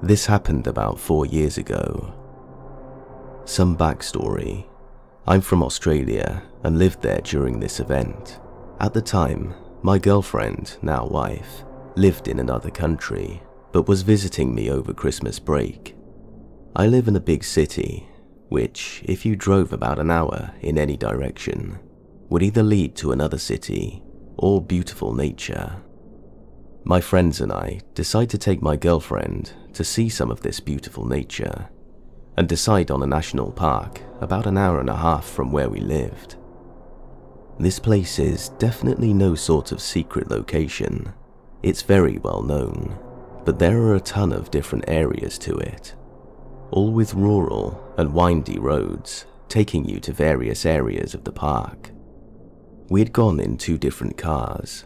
This happened about 4 years ago. Some backstory. I'm from Australia and lived there during this event. At the time, my girlfriend, now wife, lived in another country, but was visiting me over Christmas break. I live in a big city, which, if you drove about an hour in any direction, would either lead to another city or beautiful nature. My friends and I decide to take my girlfriend to see some of this beautiful nature, and decide on a national park about an hour and a half from where we lived. This place is definitely no sort of secret location. It's very well known, but there are a ton of different areas to it, all with rural and windy roads taking you to various areas of the park. We had gone in 2 different cars,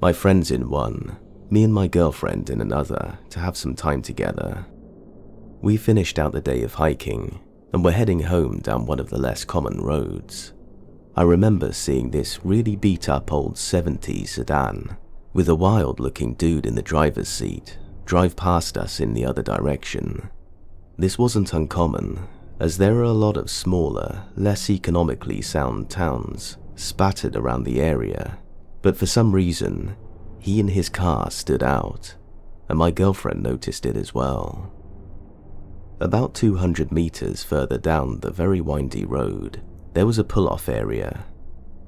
my friends in one, me and my girlfriend in another, to have some time together. We finished out the day of hiking and were heading home down one of the less common roads. I remember seeing this really beat up old 70s sedan with a wild looking dude in the driver's seat drive past us in the other direction. This wasn't uncommon, as there are a lot of smaller, less economically sound towns spattered around the area, but for some reason, he and his car stood out, and my girlfriend noticed it as well. About 200 meters further down the very windy road, there was a pull-off area,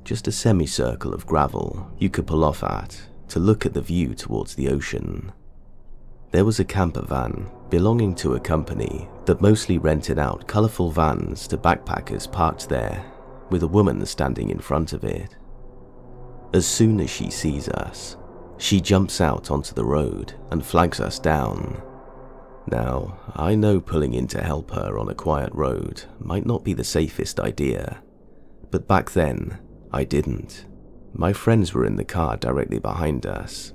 just a semicircle of gravel you could pull off at to look at the view towards the ocean. There was a camper van belonging to a company that mostly rented out colourful vans to backpackers parked there, with a woman standing in front of it. As soon as she sees us, she jumps out onto the road and flags us down. Now, I know pulling in to help her on a quiet road might not be the safest idea, but back then, I didn't. My friends were in the car directly behind us.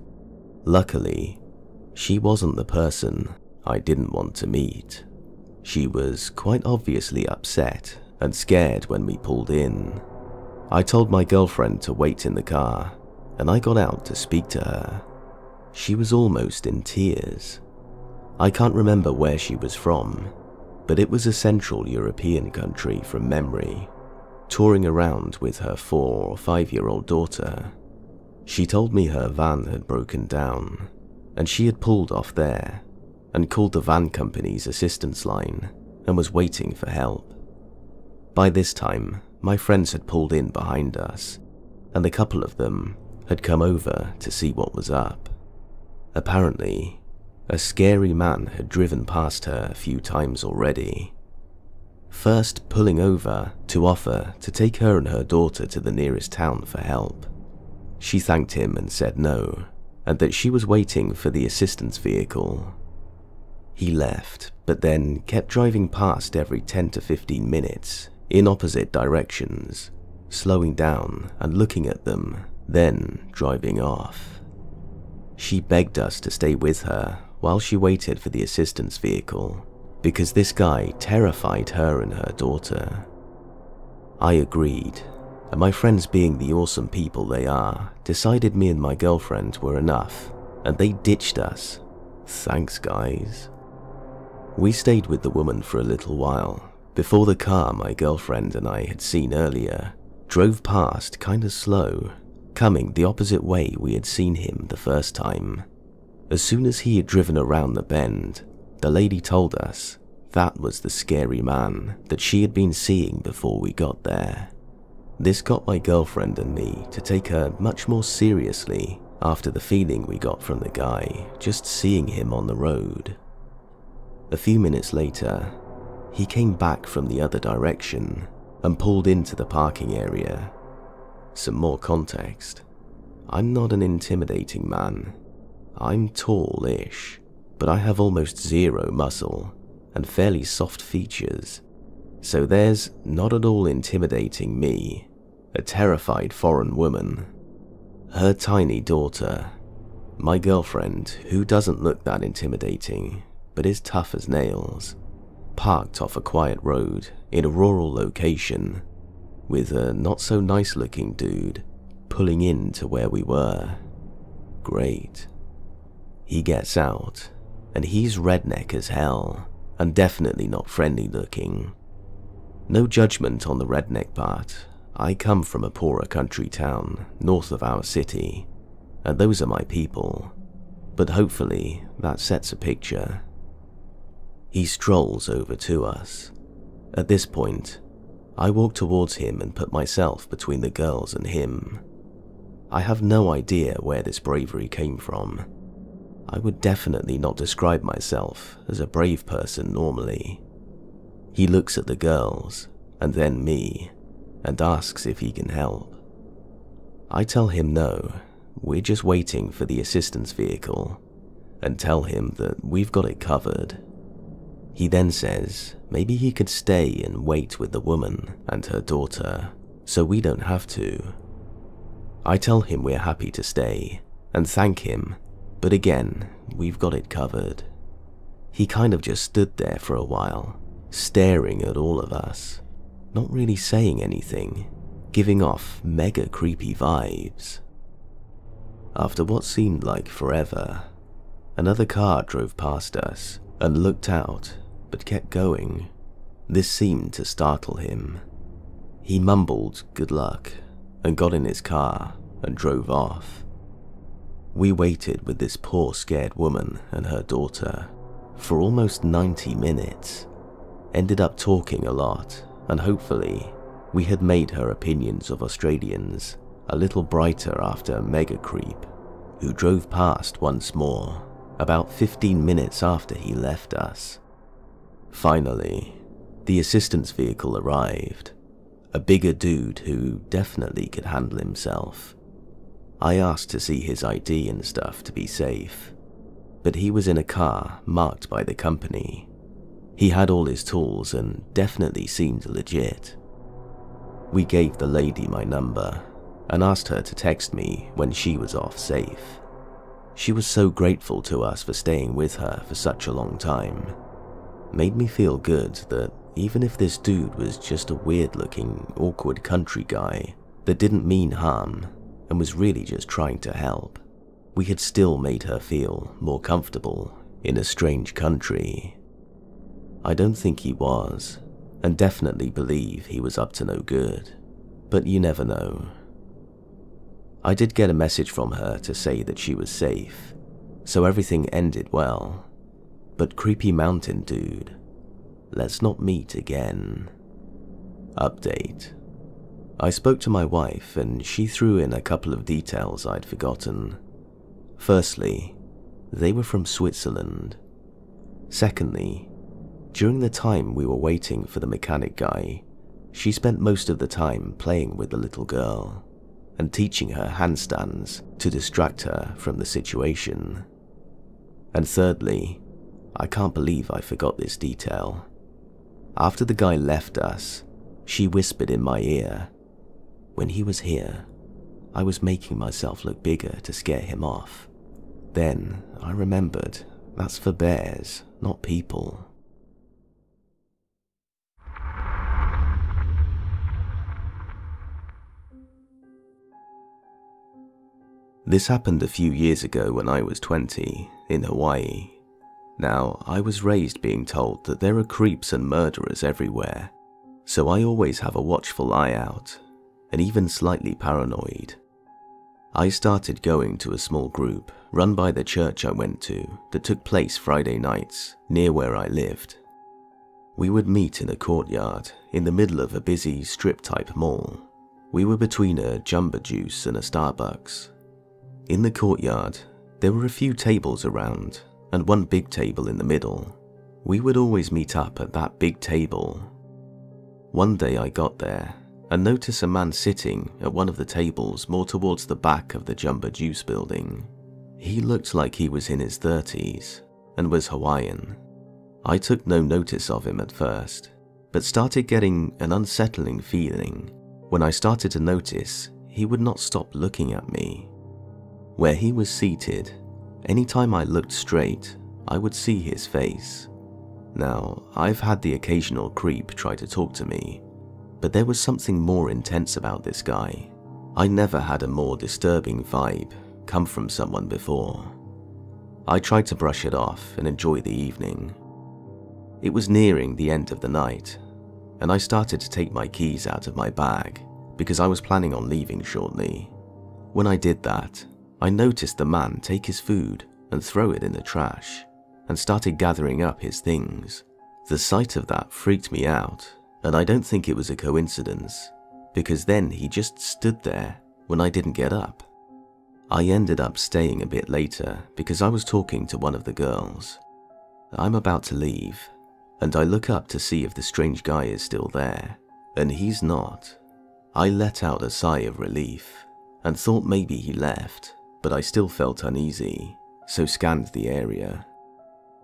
Luckily, she wasn't the person I didn't want to meet. She was quite obviously upset and scared when we pulled in. I told my girlfriend to wait in the car, and I got out to speak to her. She was almost in tears. I can't remember where she was from, but it was a Central European country from memory, touring around with her 4 or 5-year-old daughter. She told me her van had broken down, and she had pulled off there and called the van company's assistance line and was waiting for help. By this time, my friends had pulled in behind us, and a couple of them had come over to see what was up. Apparently, a scary man had driven past her a few times already, first pulling over to offer to take her and her daughter to the nearest town for help. She thanked him and said no, and that she was waiting for the assistance vehicle. He left, but then kept driving past every 10 to 15 minutes in opposite directions, slowing down and looking at them, then driving off. She begged us to stay with her while she waited for the assistance vehicle, because this guy terrified her and her daughter. I agreed, and my friends, being the awesome people they are, decided me and my girlfriend were enough, and they ditched us. Thanks, guys. We stayed with the woman for a little while, before the car my girlfriend and I had seen earlier drove past kinda slow, coming the opposite way we had seen him the first time. As soon as he had driven around the bend, the lady told us that was the scary man that she had been seeing before we got there. This got my girlfriend and me to take her much more seriously after the feeling we got from the guy just seeing him on the road. A few minutes later, he came back from the other direction and pulled into the parking area. Some more context. I'm not an intimidating man. I'm tall-ish, but I have almost zero muscle and fairly soft features, so there's not at all intimidating me, a terrified foreign woman, her tiny daughter, my girlfriend, who doesn't look that intimidating but is tough as nails, parked off a quiet road in a rural location with a not-so-nice-looking dude pulling in to where we were. Great. He gets out, and he's redneck as hell, and definitely not friendly looking. No judgment on the redneck part. I come from a poorer country town north of our city, and those are my people, but hopefully that sets a picture. He strolls over to us. At this point, I walk towards him and put myself between the girls and him. I have no idea where this bravery came from. I would definitely not describe myself as a brave person normally. He looks at the girls, and then me, and asks if he can help. I tell him no, we're just waiting for the assistance vehicle, and tell him that we've got it covered. He then says maybe he could stay and wait with the woman and her daughter, so we don't have to. I tell him we're happy to stay, and thank him, but again, we've got it covered. He kind of just stood there for a while, staring at all of us, not really saying anything, giving off mega creepy vibes. After what seemed like forever, another car drove past us and looked out, but kept going. This seemed to startle him. He mumbled good luck and got in his car and drove off. We waited with this poor scared woman and her daughter for almost 90 minutes, ended up talking a lot, and hopefully we had made her opinions of Australians a little brighter after Mega Creep, who drove past once more about 15 minutes after he left us. Finally, the assistance vehicle arrived, a bigger dude who definitely could handle himself. I asked to see his ID and stuff to be safe, but he was in a car marked by the company. He had all his tools and definitely seemed legit. We gave the lady my number and asked her to text me when she was off safe. She was so grateful to us for staying with her for such a long time. Made me feel good that even if this dude was just a weird-looking, awkward country guy that didn't mean harm and was really just trying to help, we had still made her feel more comfortable in a strange country. I don't think he was, and definitely believe he was up to no good, but you never know. I did get a message from her to say that she was safe, so everything ended well. But creepy mountain dude, let's not meet again. Update. I spoke to my wife and she threw in a couple of details I'd forgotten. Firstly, they were from Switzerland. Secondly, during the time we were waiting for the mechanic guy, she spent most of the time playing with the little girl and teaching her handstands to distract her from the situation. And thirdly, I can't believe I forgot this detail. After the guy left us, she whispered in my ear, "When he was here, I was making myself look bigger to scare him off." Then I remembered that's for bears, not people. This happened a few years ago when I was 20, in Hawaii. Now, I was raised being told that there are creeps and murderers everywhere, so I always have a watchful eye out, and even slightly paranoid. I started going to a small group run by the church I went to that took place Friday nights near where I lived. We would meet in a courtyard in the middle of a busy strip-type mall. We were between a Jumbo Juice and a Starbucks. In the courtyard, there were a few tables around and one big table in the middle. We would always meet up at that big table. One day I got there and noticed a man sitting at one of the tables more towards the back of the Jumbo Juice building. He looked like he was in his 30s and was Hawaiian. I took no notice of him at first, but started getting an unsettling feeling when I started to notice he would not stop looking at me. Where he was seated, anytime I looked straight, I would see his face. Now, I've had the occasional creep try to talk to me, but there was something more intense about this guy. I never had a more disturbing vibe come from someone before. I tried to brush it off and enjoy the evening. It was nearing the end of the night, and I started to take my keys out of my bag because I was planning on leaving shortly. When I did that, I noticed the man take his food and throw it in the trash, and started gathering up his things. The sight of that freaked me out, and I don't think it was a coincidence, because then he just stood there when I didn't get up. I ended up staying a bit later because I was talking to one of the girls. I'm about to leave, and I look up to see if the strange guy is still there, and he's not. I let out a sigh of relief and thought maybe he left, but I still felt uneasy, so scanned the area.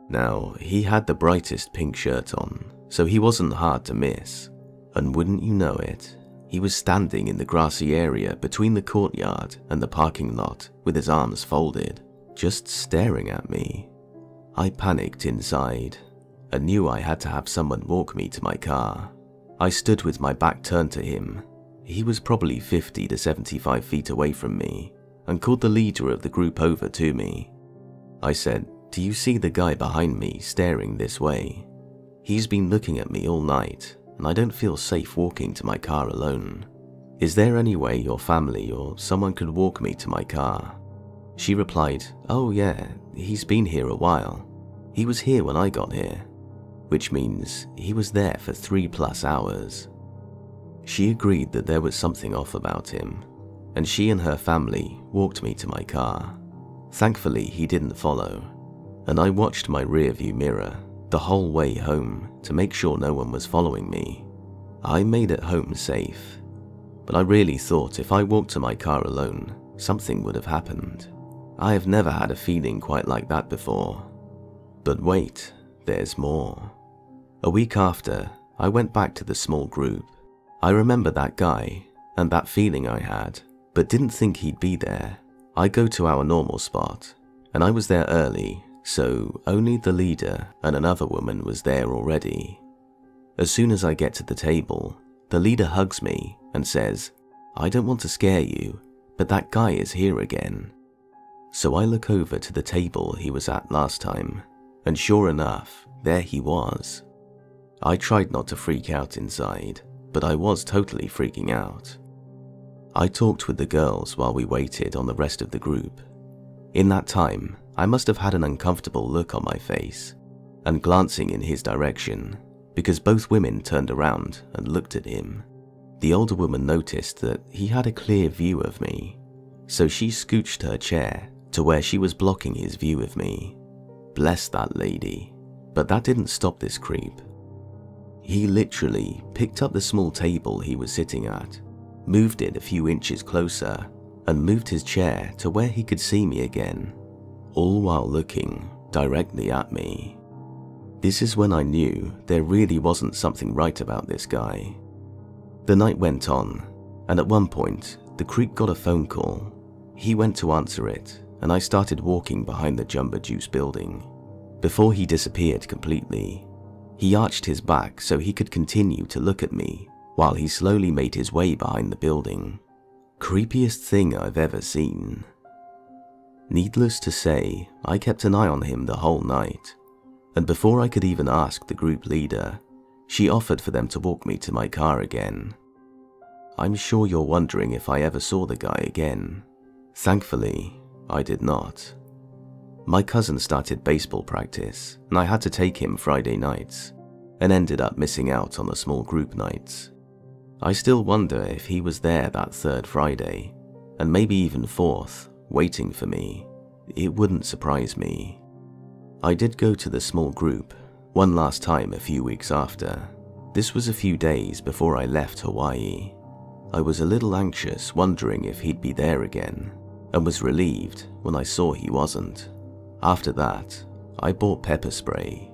Now, he had the brightest pink shirt on, so he wasn't hard to miss, and wouldn't you know it, he was standing in the grassy area between the courtyard and the parking lot with his arms folded, just staring at me. I panicked inside and knew I had to have someone walk me to my car. I stood with my back turned to him. He was probably 50 to 75 feet away from me, and called the leader of the group over to me. I said, "Do you see the guy behind me staring this way? He's been looking at me all night, and I don't feel safe walking to my car alone. Is there any way your family or someone could walk me to my car?" She replied, "Oh yeah, he's been here a while. He was here when I got here," which means he was there for 3+ hours. She agreed that there was something off about him, and she and her family walked me to my car. Thankfully, he didn't follow, and I watched my rearview mirror the whole way home to make sure no one was following me. I made it home safe, but I really thought if I walked to my car alone, something would have happened. I have never had a feeling quite like that before. But wait, there's more. A week after, I went back to the small group. I remember that guy and that feeling I had, but didn't think he'd be there. I go to our normal spot, and I was there early, so only the leader and another woman was there already. As soon as I get to the table, the leader hugs me and says, "I don't want to scare you, but that guy is here again." So I look over to the table he was at last time, and sure enough, there he was. I tried not to freak out inside, but I was totally freaking out. I talked with the girls while we waited on the rest of the group. In that time, I must have had an uncomfortable look on my face, and glancing in his direction, because both women turned around and looked at him. The older woman noticed that he had a clear view of me, so she scooched her chair to where she was blocking his view of me. Bless that lady, but that didn't stop this creep. He literally picked up the small table he was sitting at, moved it a few inches closer, and moved his chair to where he could see me again, all while looking directly at me. This is when I knew there really wasn't something right about this guy. The night went on, and at one point, the creep got a phone call. He went to answer it, and I started walking behind the Jumbo Juice building. Before he disappeared completely, he arched his back so he could continue to look at me while he slowly made his way behind the building. Creepiest thing I've ever seen. Needless to say, I kept an eye on him the whole night, and before I could even ask the group leader, she offered for them to walk me to my car again. I'm sure you're wondering if I ever saw the guy again. Thankfully, I did not. My cousin started baseball practice, and I had to take him Friday nights, and ended up missing out on the small group nights. I still wonder if he was there that third Friday, and maybe even fourth, waiting for me. It wouldn't surprise me. I did go to the small group one last time a few weeks after. This was a few days before I left Hawaii. I was a little anxious, wondering if he'd be there again, and was relieved when I saw he wasn't. After that, I bought pepper spray.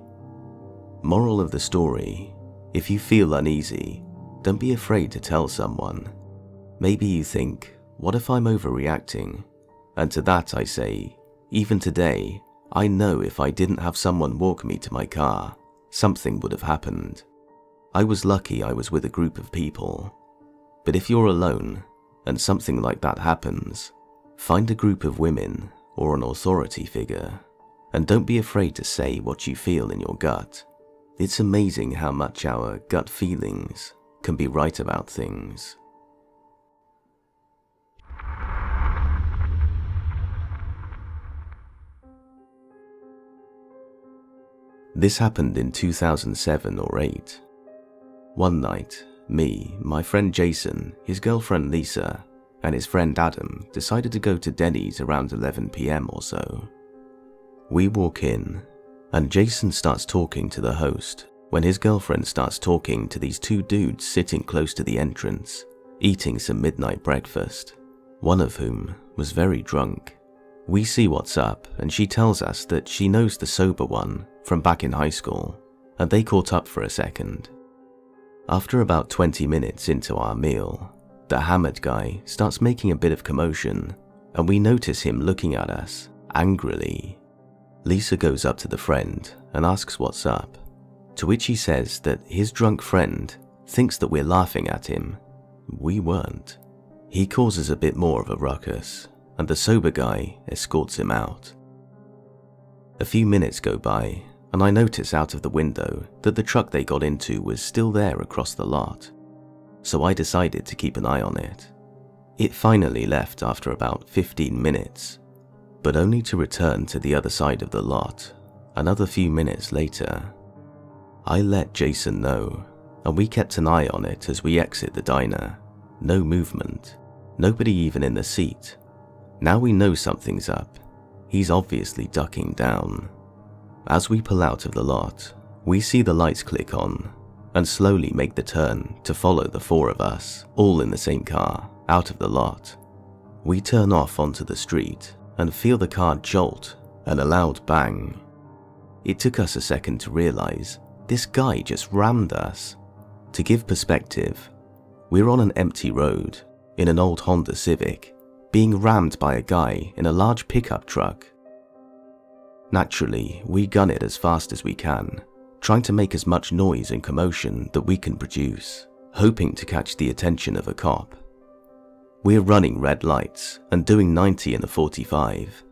Moral of the story: if you feel uneasy, don't be afraid to tell someone. Maybe you think, what if I'm overreacting? And to that I say, even today, I know if I didn't have someone walk me to my car, something would have happened. I was lucky I was with a group of people. But if you're alone, and something like that happens, find a group of women or an authority figure. and don't be afraid to say what you feel in your gut. It's amazing how much our gut feelings can be right about things. This happened in 2007 or 8. One night, me, my friend Jason, his girlfriend Lisa, and his friend Adam decided to go to Denny's around 11 PM or so. We walk in, and Jason starts talking to the host when his girlfriend starts talking to these two dudes sitting close to the entrance, eating some midnight breakfast, one of whom was very drunk. We see what's up, and she tells us that she knows the sober one from back in high school, and they caught up for a second. After about 20 minutes into our meal, the hammered guy starts making a bit of commotion, and we notice him looking at us angrily. Lisa goes up to the friend and asks what's up, to which he says that his drunk friend thinks that we're laughing at him. We weren't. He causes a bit more of a ruckus, and the sober guy escorts him out. A few minutes go by, and I notice out of the window that the truck they got into was still there across the lot, so I decided to keep an eye on it. It finally left after about 15 minutes, but only to return to the other side of the lot another few minutes later. I let Jason know, and we kept an eye on it as we exit the diner. No movement, nobody even in the seat. Now we know something's up. He's obviously ducking down. As we pull out of the lot, we see the lights click on and slowly make the turn to follow the four of us, all in the same car, out of the lot. We turn off onto the street and feel the car jolt and a loud bang. It took us a second to realize this guy just rammed us. To give perspective, we're on an empty road in an old Honda Civic, being rammed by a guy in a large pickup truck. Naturally, we gun it as fast as we can, trying to make as much noise and commotion that we can produce, hoping to catch the attention of a cop. We're running red lights and doing 90 in a 45.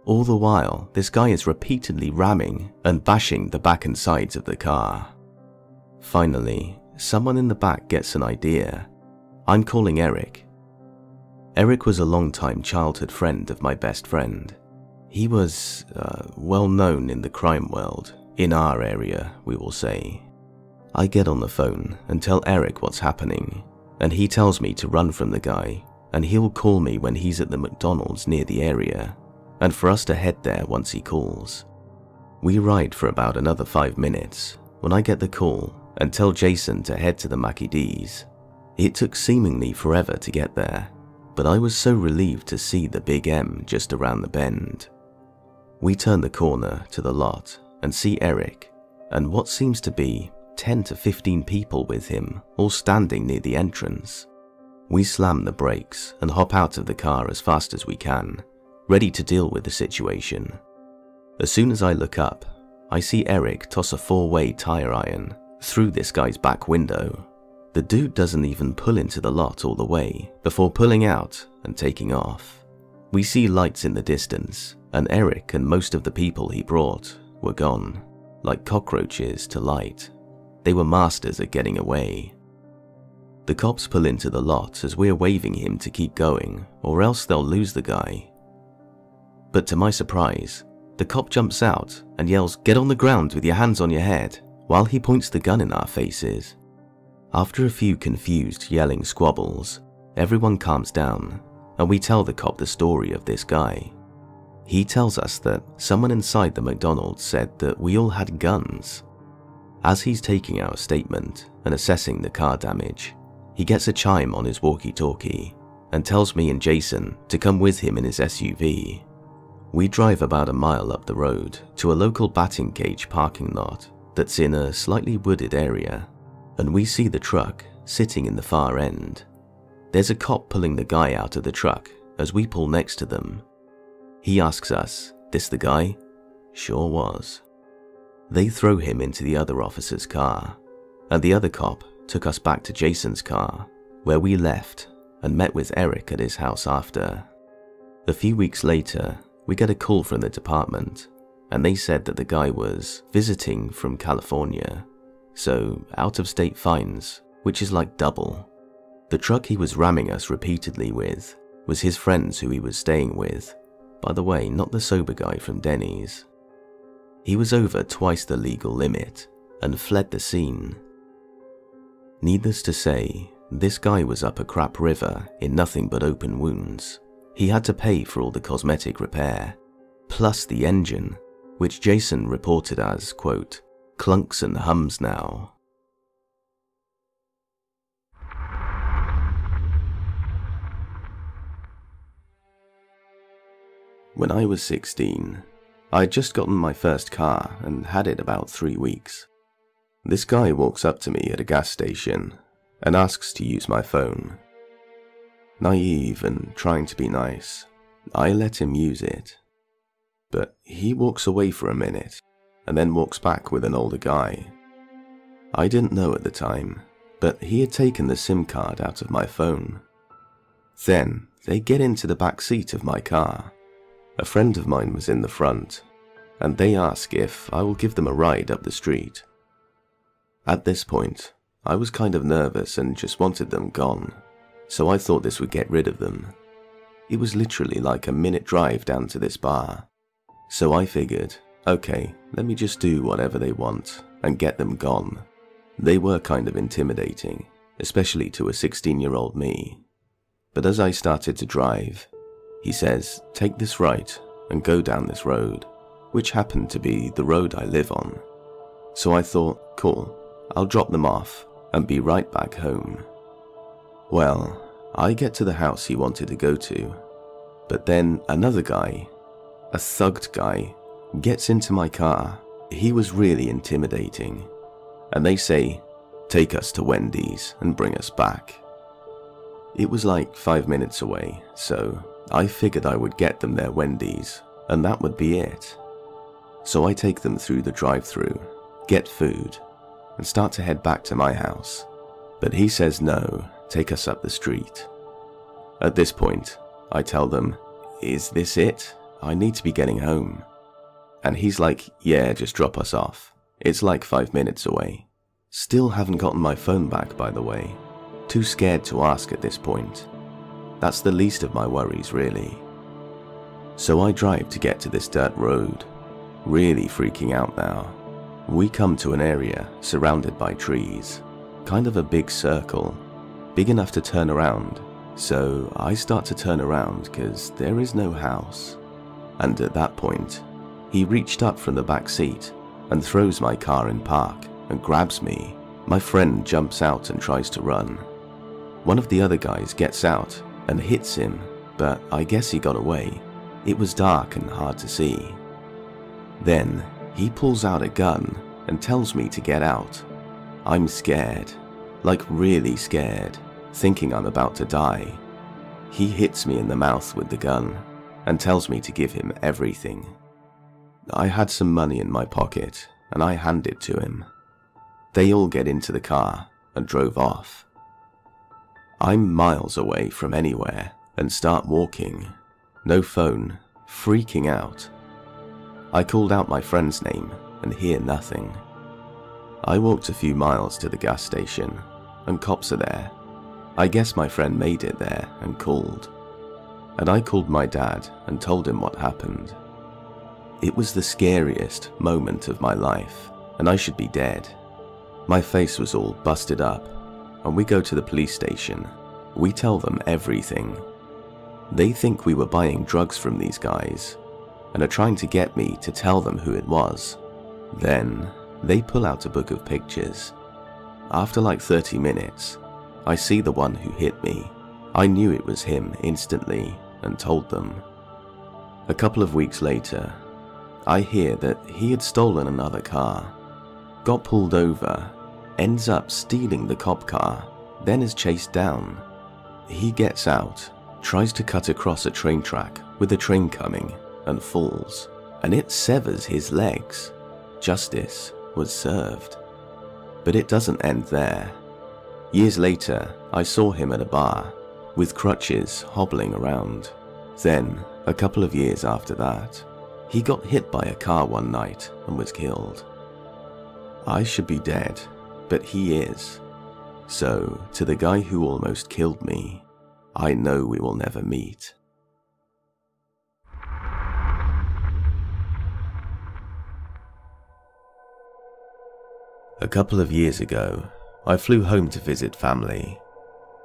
All the while, this guy is repeatedly ramming and bashing the back and sides of the car. Finally, someone in the back gets an idea. I'm calling Eric. Eric was a long-time childhood friend of my best friend. He was well known in the crime world, in our area, we will say. I get on the phone and tell Eric what's happening, and he tells me to run from the guy, and he'll call me when he's at the McDonald's near the area, and for us to head there once he calls. We ride for about another 5 minutes when I get the call and tell Jason to head to the Mackie D's. It took seemingly forever to get there, but I was so relieved to see the Big M just around the bend. We turn the corner to the lot and see Eric and what seems to be 10 to 15 people with him, all standing near the entrance. We slam the brakes and hop out of the car as fast as we can, ready to deal with the situation. As soon as I look up, I see Eric toss a 4-way tire iron through this guy's back window. The dude doesn't even pull into the lot all the way before pulling out and taking off. We see lights in the distance, and Eric and most of the people he brought were gone, like cockroaches to light. They were masters at getting away. The cops pull into the lot as we're waving him to keep going, or else they'll lose the guy. But to my surprise, the cop jumps out and yells, "Get on the ground with your hands on your head," while he points the gun in our faces. After a few confused yelling squabbles, everyone calms down, and we tell the cop the story of this guy. He tells us that someone inside the McDonald's said that we all had guns. As he's taking our statement and assessing the car damage, he gets a chime on his walkie-talkie and tells me and Jason to come with him in his SUV. We drive about a mile up the road to a local batting cage parking lot that's in a slightly wooded area, and we see the truck sitting in the far end. There's a cop pulling the guy out of the truck as we pull next to them. He asks us, "This the guy?" Sure was. They throw him into the other officer's car, and the other cop took us back to Jason's car, where we left and met with Eric at his house after. A few weeks later, we get a call from the department. and they said that the guy was visiting from California, so out-of-state fines, which is like double. The truck he was ramming us repeatedly with was his friends who he was staying with. By the way, not the sober guy from Denny's. He was over twice the legal limit and fled the scene. Needless to say, this guy was up a crap river in nothing but open wounds. He had to pay for all the cosmetic repair, plus the engine, which Jason reported as, quote, clunks and hums now. When I was 16, I had just gotten my first car and had it about 3 weeks. This guy walks up to me at a gas station and asks to use my phone. Naive and trying to be nice, I let him use it. But he walks away for a minute and then walks back with an older guy. I didn't know at the time, but he had taken the SIM card out of my phone. Then they get into the back seat of my car. A friend of mine was in the front, and they ask if I will give them a ride up the street. At this point, I was kind of nervous and just wanted them gone, so I thought this would get rid of them. It was literally like a minute drive down to this bar, so I figured, okay, let me just do whatever they want and get them gone. They were kind of intimidating, especially to a 16-year-old me. But as I started to drive, he says, take this right and go down this road, which happened to be the road I live on. So I thought, cool, I'll drop them off and be right back home. Well, I get to the house he wanted to go to, but then another guy, a thugged guy, gets into my car. He was really intimidating, and they say, take us to Wendy's and bring us back. It was like 5 minutes away, so I figured I would get them their Wendy's, and that would be it. So I take them through the drive-thru, get food, and start to head back to my house. But he says no, take us up the street. At this point, I tell them, is this it? I need to be getting home. And he's like, yeah, just drop us off. It's like 5 minutes away. Still haven't gotten my phone back, by the way. Too scared to ask at this point. That's the least of my worries, really. So I drive to get to this dirt road, really freaking out now. We come to an area surrounded by trees, kind of a big circle, big enough to turn around. So I start to turn around because there is no house. And at that point, he reached up from the back seat and throws my car in park and grabs me. My friend jumps out and tries to run. One of the other guys gets out and hits him, but I guess he got away. It was dark and hard to see. Then he pulls out a gun and tells me to get out. I'm scared, like really scared, thinking I'm about to die. He hits me in the mouth with the gun and tells me to give him everything. I had some money in my pocket and I hand it to him. They all get into the car and drove off. I'm miles away from anywhere and start walking. No phone, freaking out. I called out my friend's name and hear nothing. I walked a few miles to the gas station and cops are there. I guess my friend made it there and called. And I called my dad and told him what happened. It was the scariest moment of my life and I should be dead. My face was all busted up. And we go to the police station. We tell them everything. They think we were buying drugs from these guys and are trying to get me to tell them who it was. Then they pull out a book of pictures. After like 30 minutes, I see the one who hit me. I knew it was him instantly and told them. A couple of weeks later, I hear that he had stolen another car, got pulled over, ends up stealing the cop car, then is chased down. He gets out, tries to cut across a train track with a train coming, and falls, and it severs his legs. Justice was served. But it doesn't end there. Years later, I saw him at a bar, with crutches hobbling around. Then, a couple of years after that, He got hit by a car one night and was killed. I should be dead, but he is. So, to the guy who almost killed me, I know we will never meet. A couple of years ago, I flew home to visit family.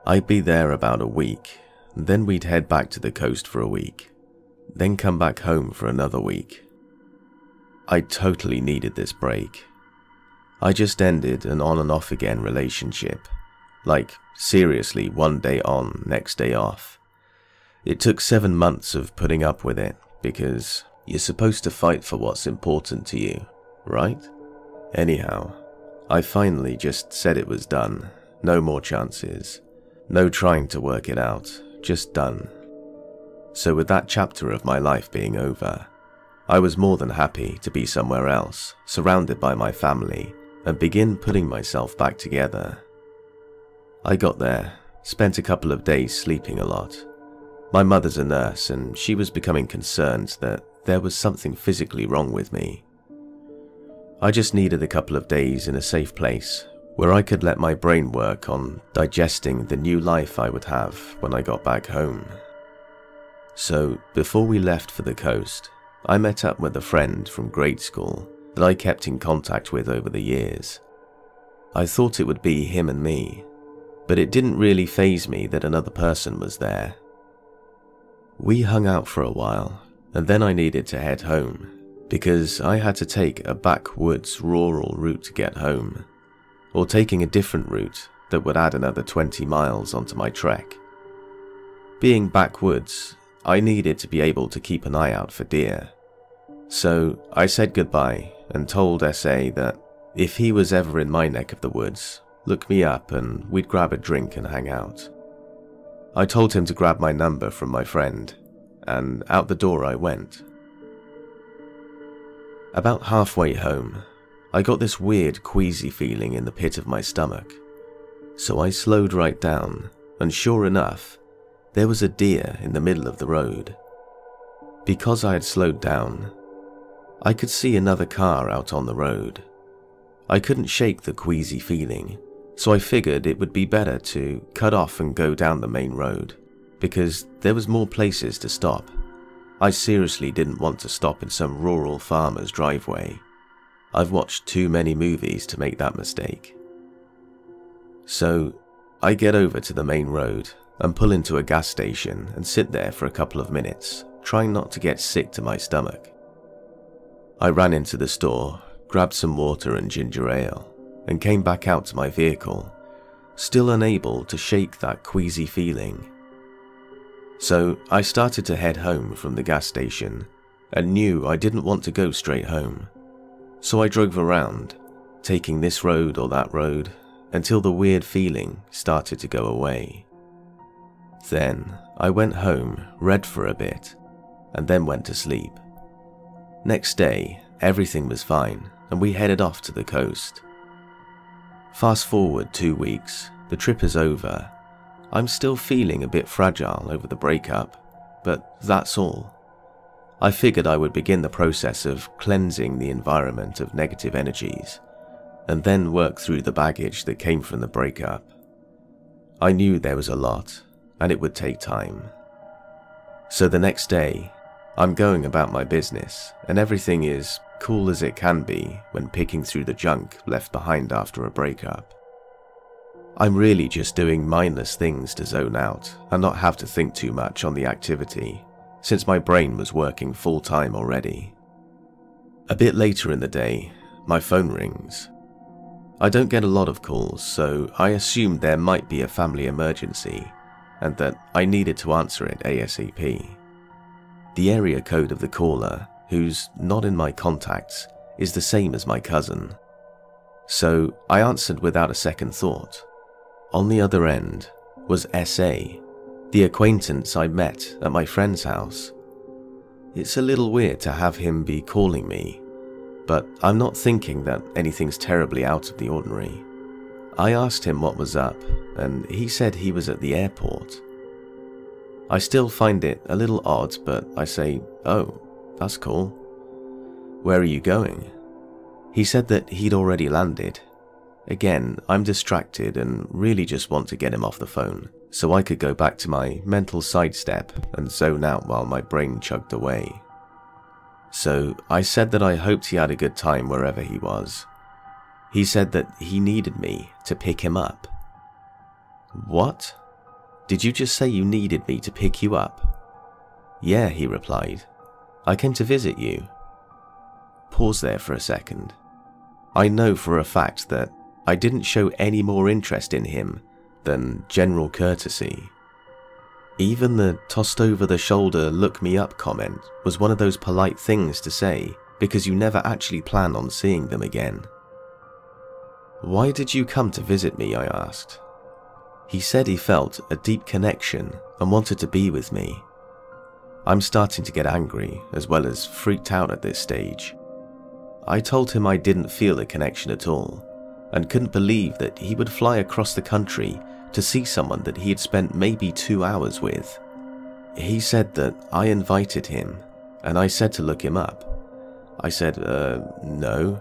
I'd be there about a week, then we'd head back to the coast for a week, then come back home for another week. I totally needed this break. I just ended an on and off again relationship. Like, seriously, one day on, next day off. It took 7 months of putting up with it, because you're supposed to fight for what's important to you, right? Anyhow, I finally just said it was done. No more chances. No trying to work it out. Just done. So with that chapter of my life being over, I was more than happy to be somewhere else, surrounded by my family, and begin putting myself back together. I got there, spent a couple of days sleeping a lot. My mother's a nurse, and she was becoming concerned that there was something physically wrong with me. I just needed a couple of days in a safe place where I could let my brain work on digesting the new life I would have when I got back home. So, before we left for the coast, I met up with a friend from grade school that I kept in contact with over the years. I thought it would be him and me, but it didn't really faze me that another person was there. We hung out for a while, and then I needed to head home, because I had to take a backwoods rural route to get home, or taking a different route that would add another 20 miles onto my trek. Being backwoods, I needed to be able to keep an eye out for deer. So I said goodbye and told SA that if he was ever in my neck of the woods, look me up and we'd grab a drink and hang out. I told him to grab my number from my friend, and out the door I went. About halfway home, I got this weird queasy feeling in the pit of my stomach. So I slowed right down, and sure enough, there was a deer in the middle of the road. Because I had slowed down, I could see another car out on the road. I couldn't shake the queasy feeling, so I figured it would be better to cut off and go down the main road, because there was more places to stop. I seriously didn't want to stop in some rural farmer's driveway. I've watched too many movies to make that mistake. So, I get over to the main road and pull into a gas station and sit there for a couple of minutes, trying not to get sick to my stomach. I ran into the store, grabbed some water and ginger ale, and came back out to my vehicle, still unable to shake that queasy feeling. So I started to head home from the gas station and knew I didn't want to go straight home. So I drove around, taking this road or that road, until the weird feeling started to go away. Then I went home, read for a bit, and then went to sleep. Next day, everything was fine, and we headed off to the coast. Fast forward 2 weeks, the trip is over. I'm still feeling a bit fragile over the breakup, but that's all. I figured I would begin the process of cleansing the environment of negative energies, and then work through the baggage that came from the breakup. I knew there was a lot, and it would take time. So the next day, I'm going about my business, and everything is cool as it can be when picking through the junk left behind after a breakup. I'm really just doing mindless things to zone out and not have to think too much on the activity, since my brain was working full time already. A bit later in the day, my phone rings. I don't get a lot of calls, so I assumed there might be a family emergency, and that I needed to answer it ASAP. The area code of the caller, who's not in my contacts, is the same as my cousin. So I answered without a second thought. On the other end was SA, the acquaintance I met at my friend's house. It's a little weird to have him be calling me, but I'm not thinking that anything's terribly out of the ordinary. I asked him what was up, and he said he was at the airport. I still find it a little odd, but I say, "Oh, that's cool." "Where are you going?" He said that he'd already landed. Again, I'm distracted and really just want to get him off the phone, so I could go back to my mental sidestep and zone out while my brain chugged away. So I said that I hoped he had a good time wherever he was. He said that he needed me to pick him up. "What? Did you just say you needed me to pick you up?" "Yeah," he replied. "I came to visit you." Pause there for a second. I know for a fact that I didn't show any more interest in him than general courtesy. Even the tossed over the shoulder look me up comment was one of those polite things to say because you never actually plan on seeing them again. "Why did you come to visit me?" I asked. He said he felt a deep connection and wanted to be with me. I'm starting to get angry as well as freaked out at this stage. I told him I didn't feel a connection at all and couldn't believe that he would fly across the country to see someone that he had spent maybe 2 hours with. He said that I invited him and I said to look him up. I said, no,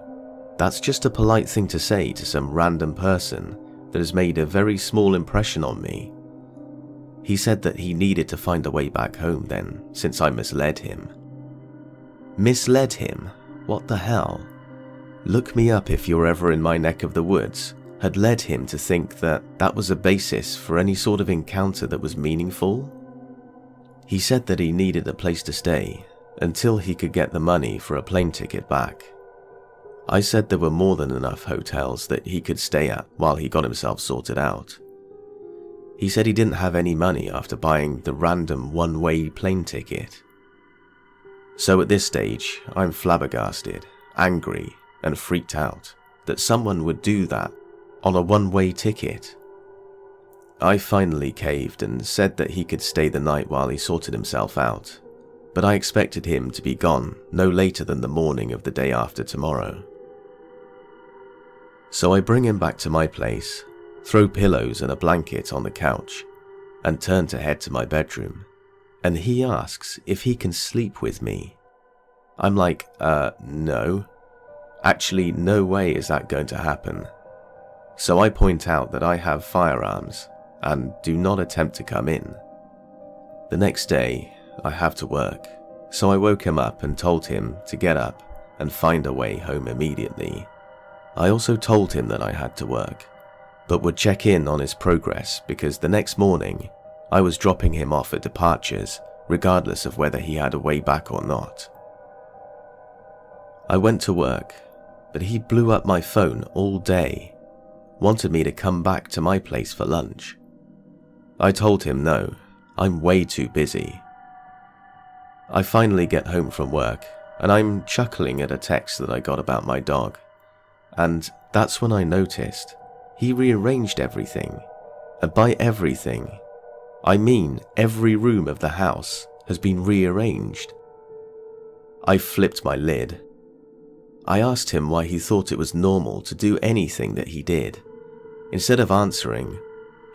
that's just a polite thing to say to some random person that has made a very small impression on me. He said that he needed to find a way back home then, since I misled him. Misled him? What the hell? Look me up if you're ever in my neck of the woods had led him to think that that was a basis for any sort of encounter that was meaningful? He said that he needed a place to stay until he could get the money for a plane ticket back. I said there were more than enough hotels that he could stay at while he got himself sorted out. He said he didn't have any money after buying the random one-way plane ticket. So at this stage, I'm flabbergasted, angry, and freaked out that someone would do that on a one-way ticket. I finally caved and said that he could stay the night while he sorted himself out, but I expected him to be gone no later than the morning of the day after tomorrow. So I bring him back to my place, throw pillows and a blanket on the couch, and turn to head to my bedroom, and he asks if he can sleep with me. I'm like, no. Actually, no way is that going to happen. So I point out that I have firearms and do not attempt to come in. The next day, I have to work, so I woke him up and told him to get up and find a way home immediately. I also told him that I had to work, but would check in on his progress because the next morning I was dropping him off at departures regardless of whether he had a way back or not. I went to work, but he blew up my phone all day, wanted me to come back to my place for lunch. I told him no, I'm way too busy. I finally get home from work and I'm chuckling at a text that I got about my dog, and that's when I noticed he rearranged everything, and by everything, I mean every room of the house has been rearranged. I flipped my lid. I asked him why he thought it was normal to do anything that he did. Instead of answering,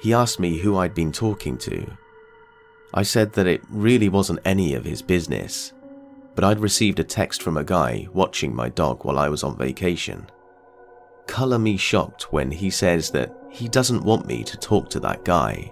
he asked me who I'd been talking to. I said that it really wasn't any of his business, but I'd received a text from a guy watching my dog while I was on vacation. Color me shocked when he says that he doesn't want me to talk to that guy.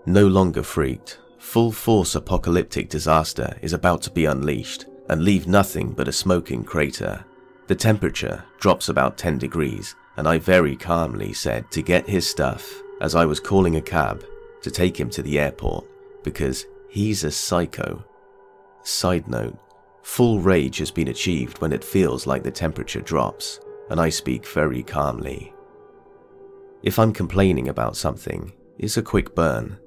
No longer freaked, full force apocalyptic disaster is about to be unleashed and leave nothing but a smoking crater. The temperature drops about 10 degrees and I very calmly said to get his stuff as I was calling a cab to take him to the airport because he's a psycho. Side note, full rage has been achieved when it feels like the temperature drops and I speak very calmly. If I'm complaining about something, it's a quick burn.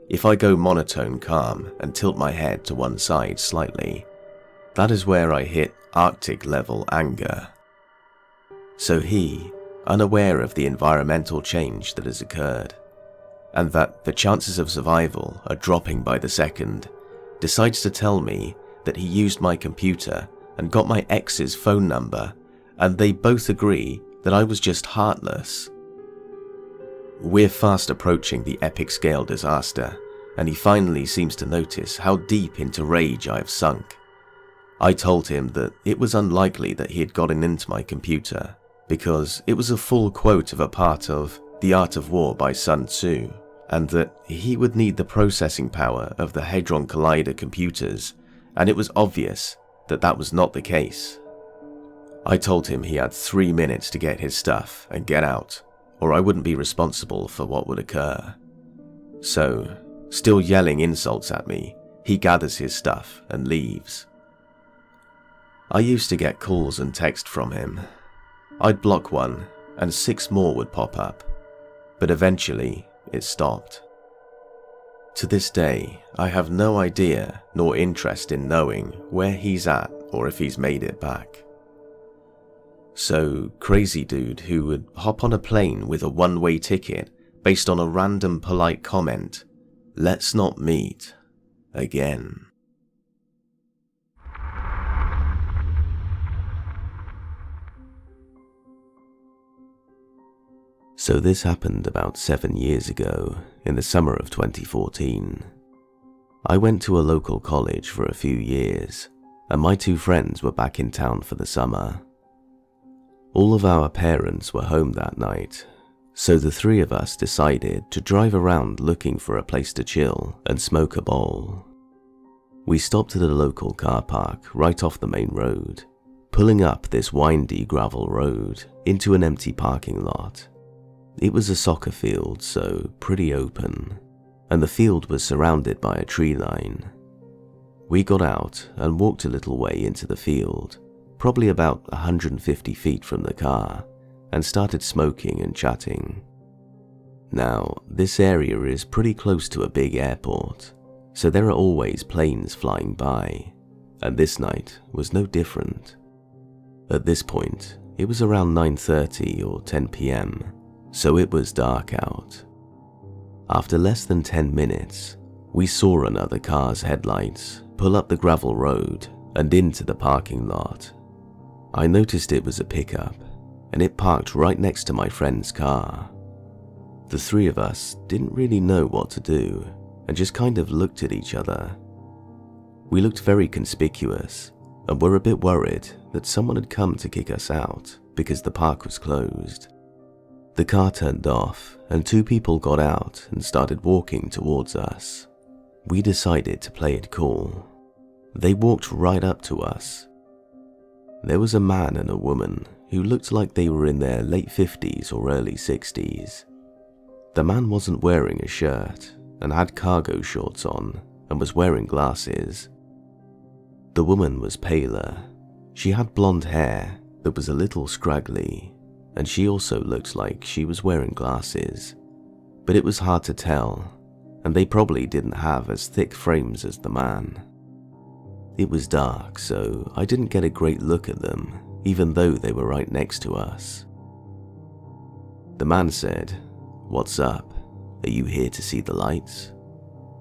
If I go monotone calm and tilt my head to one side slightly, that is where I hit Arctic level anger. So he, unaware of the environmental change that has occurred, and that the chances of survival are dropping by the second, decides to tell me that he used my computer and got my ex's phone number, and they both agree that I was just heartless. We're fast approaching the epic scale disaster, and he finally seems to notice how deep into rage I've sunk. I told him that it was unlikely that he had gotten into my computer because it was a full quote of a part of The Art of War by Sun Tzu, and that he would need the processing power of the Hadron Collider computers, and it was obvious that that was not the case. I told him he had 3 minutes to get his stuff and get out, or I wouldn't be responsible for what would occur. So, still yelling insults at me, he gathers his stuff and leaves. I used to get calls and text from him. I'd block one, and 6 more would pop up, but eventually it stopped. To this day, I have no idea nor interest in knowing where he's at or if he's made it back. So, crazy dude who would hop on a plane with a one-way ticket based on a random polite comment, let's not meet again. So this happened about 7 years ago, in the summer of 2014. I went to a local college for a few years, and my 2 friends were back in town for the summer. All of our parents were home that night, so the 3 of us decided to drive around looking for a place to chill and smoke a bowl. We stopped at a local car park right off the main road, pulling up this windy gravel road into an empty parking lot. It was a soccer field, so pretty open, and the field was surrounded by a tree line. We got out and walked a little way into the field, probably about 150 feet from the car, and started smoking and chatting. Now, this area is pretty close to a big airport, so there are always planes flying by, and this night was no different. At this point, it was around 9:30 or 10 p.m, so it was dark out. After less than 10 minutes, we saw another car's headlights pull up the gravel road and into the parking lot. I noticed it was a pickup, and it parked right next to my friend's car. The 3 of us didn't really know what to do and just kind of looked at each other. We looked very conspicuous and were a bit worried that someone had come to kick us out because the park was closed. The car turned off and 2 people got out and started walking towards us. We decided to play it cool. They walked right up to us. There was a man and a woman who looked like they were in their late 50s or early 60s. The man wasn't wearing a shirt and had cargo shorts on and was wearing glasses. The woman was paler. She had blonde hair that was a little scraggly, and she also looked like she was wearing glasses, but it was hard to tell, and they probably didn't have as thick frames as the man. It was dark, so I didn't get a great look at them, even though they were right next to us. The man said, "What's up? Are you here to see the lights?"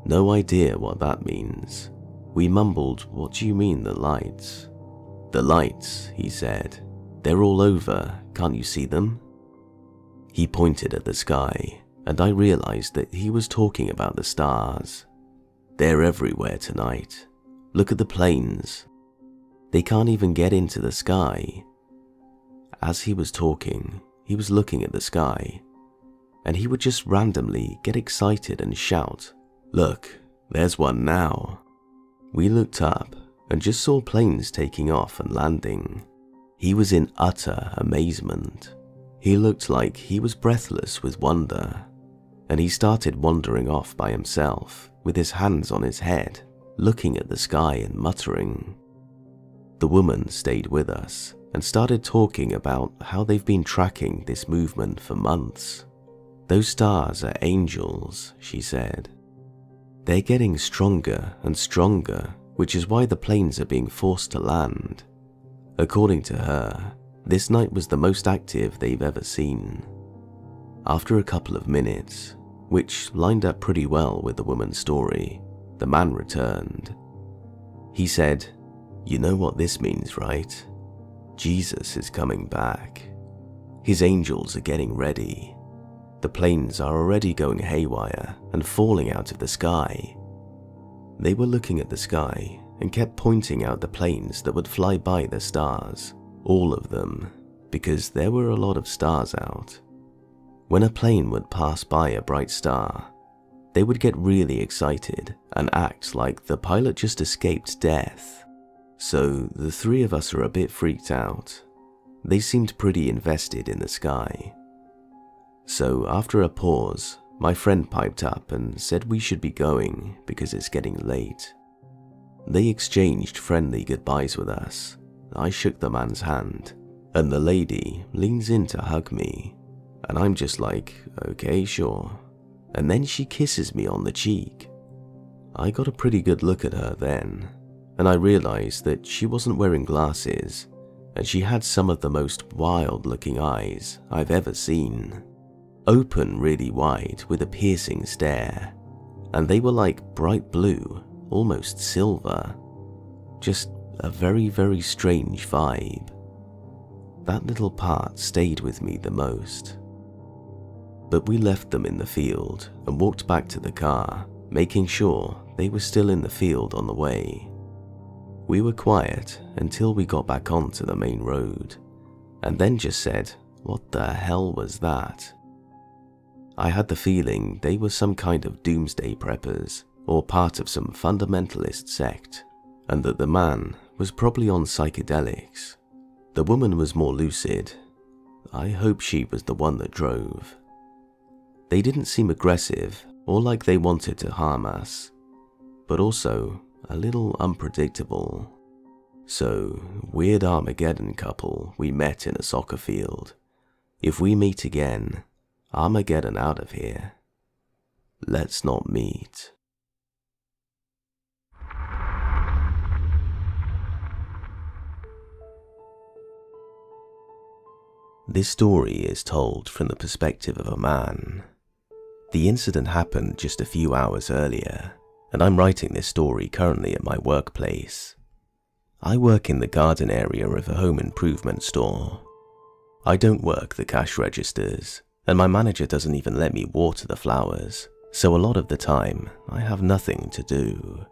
No idea what that means. We mumbled, "What do you mean, the lights?" "The lights," he said. "They're all over, can't you see them?" He pointed at the sky, and I realized that he was talking about the stars. "They're everywhere tonight. Look at the planes. They can't even get into the sky." As he was talking, he was looking at the sky, and he would just randomly get excited and shout, "Look, there's one now." We looked up and just saw planes taking off and landing. He was in utter amazement. He looked like he was breathless with wonder, and he started wandering off by himself with his hands on his head, looking at the sky and muttering. The woman stayed with us and started talking about how they've been tracking this movement for months. "Those stars are angels," she said. "They're getting stronger and stronger, which is why the planes are being forced to land." According to her, this night was the most active they've ever seen. After a couple of minutes, which lined up pretty well with the woman's story, the man returned. He said, "You know what this means, right? Jesus is coming back. His angels are getting ready. The planes are already going haywire and falling out of the sky." They were looking at the sky and kept pointing out the planes that would fly by the stars, all of them, because there were a lot of stars out. When a plane would pass by a bright star, they would get really excited and act like the pilot just escaped death. So the three of us are a bit freaked out. They seemed pretty invested in the sky. So after a pause, my friend piped up and said we should be going because it's getting late. They exchanged friendly goodbyes with us. I shook the man's hand, and the lady leans in to hug me, and I'm just like, okay, sure. And then she kisses me on the cheek. I got a pretty good look at her then, and I realized that she wasn't wearing glasses, and she had some of the most wild-looking eyes I've ever seen. Open really wide with a piercing stare, and they were like bright blue, almost silver. Just a very, very strange vibe. That little part stayed with me the most. But we left them in the field and walked back to the car, making sure they were still in the field on the way. We were quiet until we got back onto the main road, and then just said, "What the hell was that?" I had the feeling they were some kind of doomsday preppers or part of some fundamentalist sect, and that the man was probably on psychedelics. The woman was more lucid. I hope she was the one that drove. They didn't seem aggressive or like they wanted to harm us, but also a little unpredictable. So, weird Armageddon couple we met in a soccer field. If we meet again, Armageddon out of here. Let's not meet. This story is told from the perspective of a man. The incident happened just a few hours earlier, and I'm writing this story currently at my workplace. I work in the garden area of a home improvement store. I don't work the cash registers, and my manager doesn't even let me water the flowers, so a lot of the time I have nothing to do.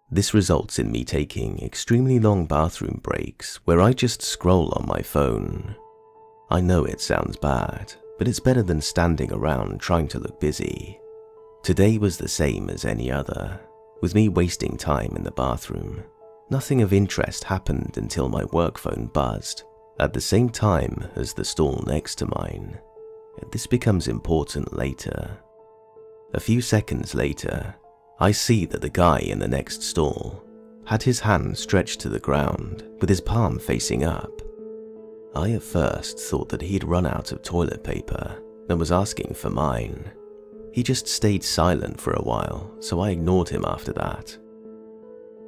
This results in me taking extremely long bathroom breaks where I just scroll on my phone. I know it sounds bad, but it's better than standing around trying to look busy. Today was the same as any other, with me wasting time in the bathroom. Nothing of interest happened until my work phone buzzed, at the same time as the stall next to mine. This becomes important later. A few seconds later, I see that the guy in the next stall had his hand stretched to the ground with his palm facing up. I at first thought that he'd run out of toilet paper and was asking for mine. He just stayed silent for a while, so I ignored him after that.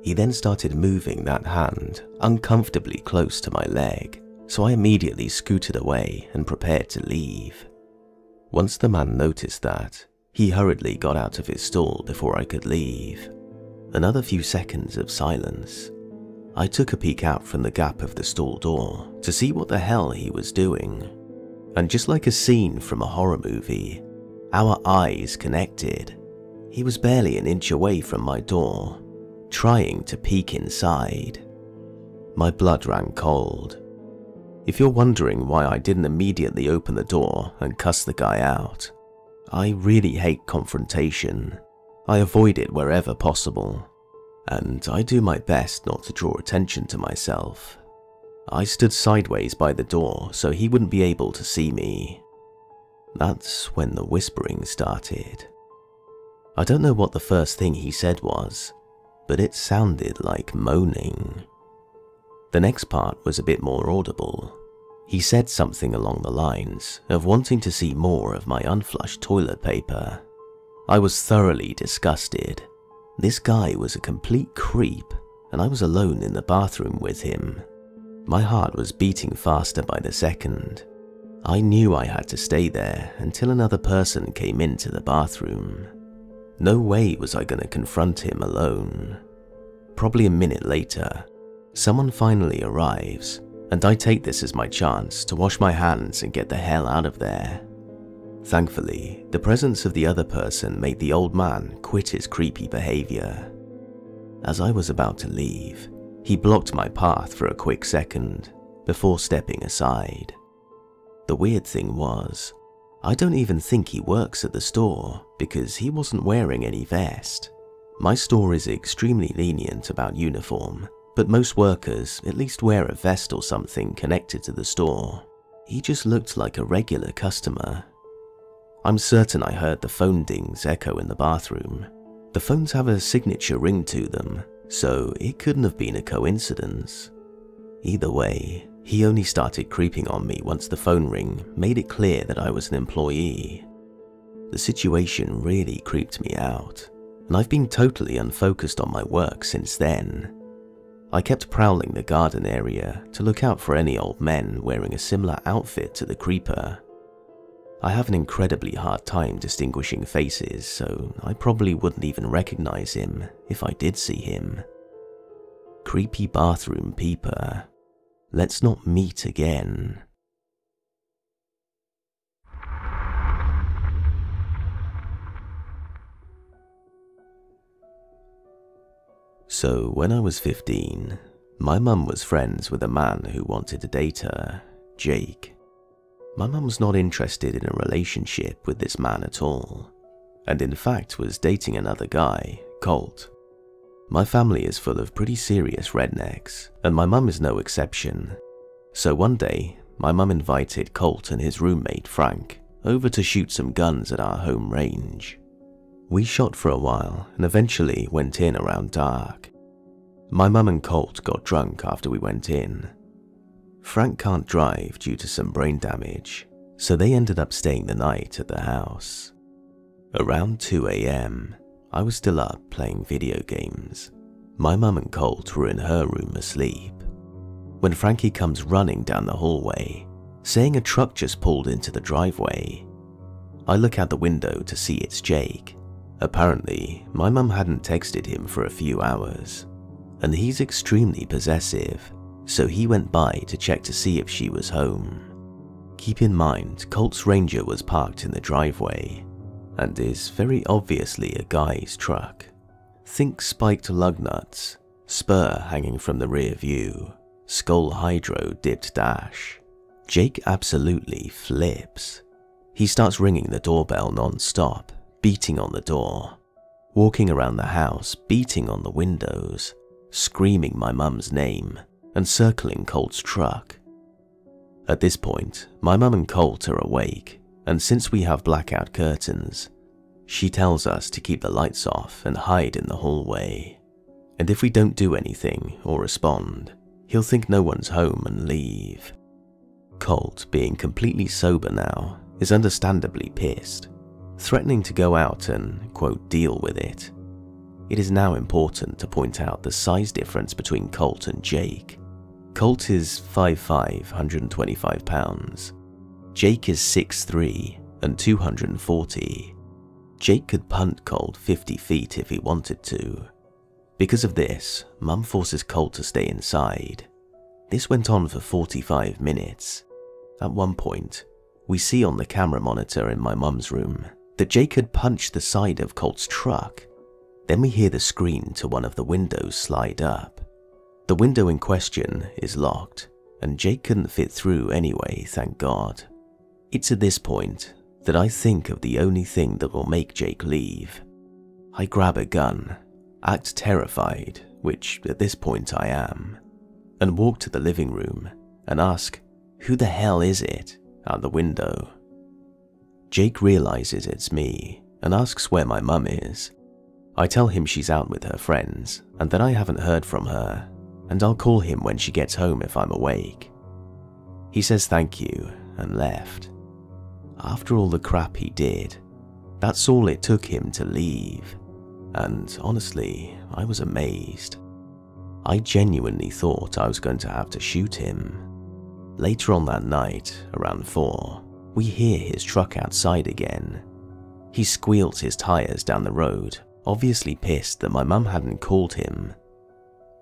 He then started moving that hand uncomfortably close to my leg, so I immediately scooted away and prepared to leave. Once the man noticed that, he hurriedly got out of his stall before I could leave. Another few seconds of silence. I took a peek out from the gap of the stall door to see what the hell he was doing. And just like a scene from a horror movie, our eyes connected. He was barely an inch away from my door, trying to peek inside. My blood ran cold. If you're wondering why I didn't immediately open the door and cuss the guy out, I really hate confrontation. I avoid it wherever possible, and I do my best not to draw attention to myself. I stood sideways by the door so he wouldn't be able to see me. That's when the whispering started. I don't know what the first thing he said was, but it sounded like moaning. The next part was a bit more audible. He said something along the lines of wanting to see more of my unflushed toilet paper. I was thoroughly disgusted. This guy was a complete creep, and I was alone in the bathroom with him. My heart was beating faster by the second. I knew I had to stay there until another person came into the bathroom. No way was I going to confront him alone. Probably a minute later, someone finally arrives, and I take this as my chance to wash my hands and get the hell out of there. Thankfully, the presence of the other person made the old man quit his creepy behavior. As I was about to leave, he blocked my path for a quick second before stepping aside. The weird thing was, I don't even think he works at the store because he wasn't wearing any vest. My store is extremely lenient about uniform, but most workers at least wear a vest or something connected to the store. He just looked like a regular customer. I'm certain I heard the phone dings echo in the bathroom. The phones have a signature ring to them, so it couldn't have been a coincidence. Either way, he only started creeping on me once the phone ring made it clear that I was an employee. The situation really creeped me out, and I've been totally unfocused on my work since then. I kept prowling the garden area to look out for any old men wearing a similar outfit to the creeper. I have an incredibly hard time distinguishing faces, so I probably wouldn't even recognize him if I did see him. Creepy bathroom peeper. Let's not meet again. So when I was 15, my mum was friends with a man who wanted to date her, Jake. My mum was not interested in a relationship with this man at all, and in fact was dating another guy, Colt. My family is full of pretty serious rednecks, and my mum is no exception. So one day, my mum invited Colt and his roommate Frank over to shoot some guns at our home range. We shot for a while and eventually went in around dark. My mum and Colt got drunk after we went in. Frank can't drive due to some brain damage, so they ended up staying the night at the house. Around 2 AM, I was still up playing video games. My mum and Colt were in her room asleep, when Frankie comes running down the hallway, saying a truck just pulled into the driveway. I look out the window to see it's Jake. Apparently, my mum hadn't texted him for a few hours, and he's extremely possessive, so he went by to check to see if she was home. Keep in mind, Colt's Ranger was parked in the driveway, and is very obviously a guy's truck. Think spiked lug nuts, spur hanging from the rear view, skull hydro dipped dash. Jake absolutely flips. He starts ringing the doorbell non-stop, beating on the door, walking around the house, beating on the windows, screaming my mum's name, and circling Colt's truck. At this point, my mum and Colt are awake, and since we have blackout curtains, she tells us to keep the lights off and hide in the hallway. And if we don't do anything or respond, he'll think no one's home and leave. Colt, being completely sober now, is understandably pissed, threatening to go out and, quote, deal with it. It is now important to point out the size difference between Colt and Jake. Colt is 5'5", 125 pounds. Jake is 6'3", and 240. Jake could punt Colt 50 feet if he wanted to. Because of this, Mum forces Colt to stay inside. This went on for 45 minutes. At one point, we see on the camera monitor in my mum's room that Jake had punched the side of Colt's truck. Then we hear the screen to one of the windows slide up. The window in question is locked, and Jake couldn't fit through anyway, thank God. It's at this point that I think of the only thing that will make Jake leave. I grab a gun, act terrified, which at this point I am, and walk to the living room and ask, "Who the hell is it?" out the window. Jake realizes it's me and asks where my mum is. I tell him she's out with her friends and that I haven't heard from her, and I'll call him when she gets home if I'm awake. He says thank you and left. After all the crap he did, that's all it took him to leave, and honestly, I was amazed. I genuinely thought I was going to have to shoot him. Later on that night, around 4, we hear his truck outside again. He squeals his tires down the road, obviously pissed that my mum hadn't called him.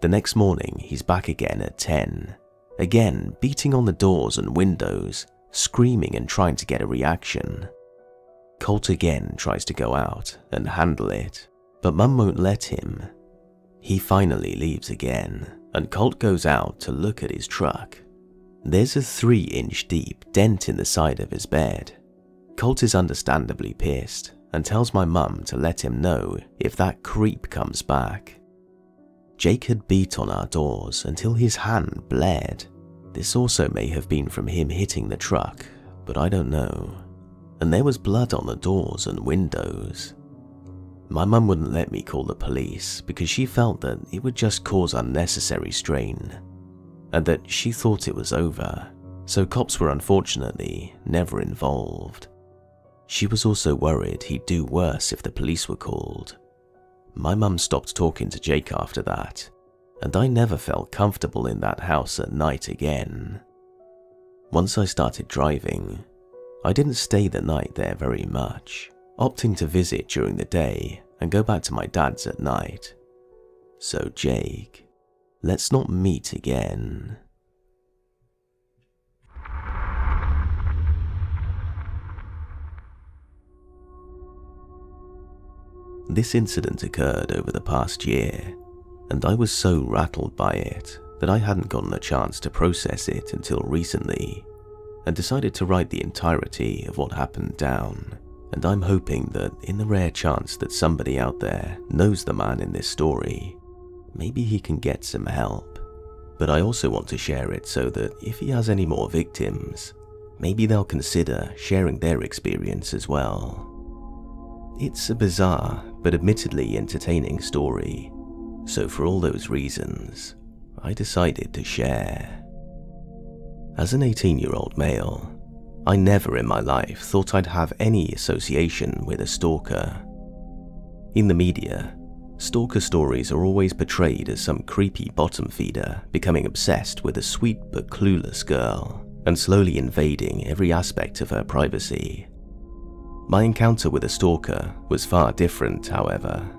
The next morning, he's back again at 10, again beating on the doors and windows, screaming and trying to get a reaction. Colt again tries to go out and handle it, but Mum won't let him. He finally leaves again, and Colt goes out to look at his truck. There's a 3-inch deep dent in the side of his bed. Colt is understandably pissed and tells my mum to let him know if that creep comes back. Jake had beat on our doors until his hand bled. This also may have been from him hitting the truck, but I don't know. And there was blood on the doors and windows. My mum wouldn't let me call the police because she felt that it would just cause unnecessary strain, and that she thought it was over, so cops were unfortunately never involved. She was also worried he'd do worse if the police were called. My mum stopped talking to Jake after that, and I never felt comfortable in that house at night again. Once I started driving, I didn't stay the night there very much, opting to visit during the day and go back to my dad's at night. So Jake, let's not meet again. This incident occurred over the past year, and I was so rattled by it that I hadn't gotten a chance to process it until recently, and decided to write the entirety of what happened down. And I'm hoping that in the rare chance that somebody out there knows the man in this story, maybe he can get some help. But I also want to share it so that if he has any more victims, maybe they'll consider sharing their experience as well. It's a bizarre but admittedly entertaining story, so for all those reasons, I decided to share. As an 18-year-old male, I never in my life thought I'd have any association with a stalker. In the media, stalker stories are always portrayed as some creepy bottom feeder becoming obsessed with a sweet but clueless girl and slowly invading every aspect of her privacy. My encounter with a stalker was far different, however,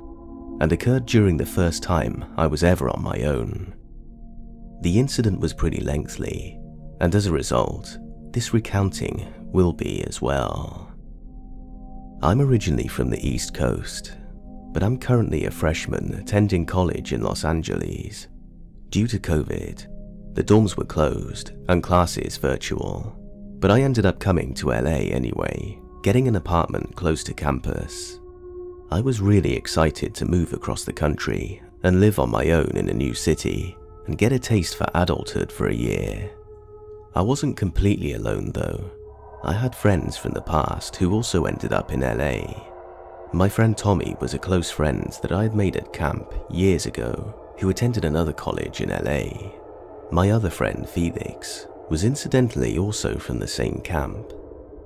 and occurred during the first time I was ever on my own. The incident was pretty lengthy, and as a result, this recounting will be as well. I'm originally from the East Coast, but I'm currently a freshman attending college in Los Angeles. Due to COVID, the dorms were closed and classes virtual, but I ended up coming to LA anyway, getting an apartment close to campus. I was really excited to move across the country and live on my own in a new city and get a taste for adulthood for a year. I wasn't completely alone though. I had friends from the past who also ended up in LA. My friend Tommy was a close friend that I had made at camp years ago who attended another college in LA. My other friend Felix was incidentally also from the same camp,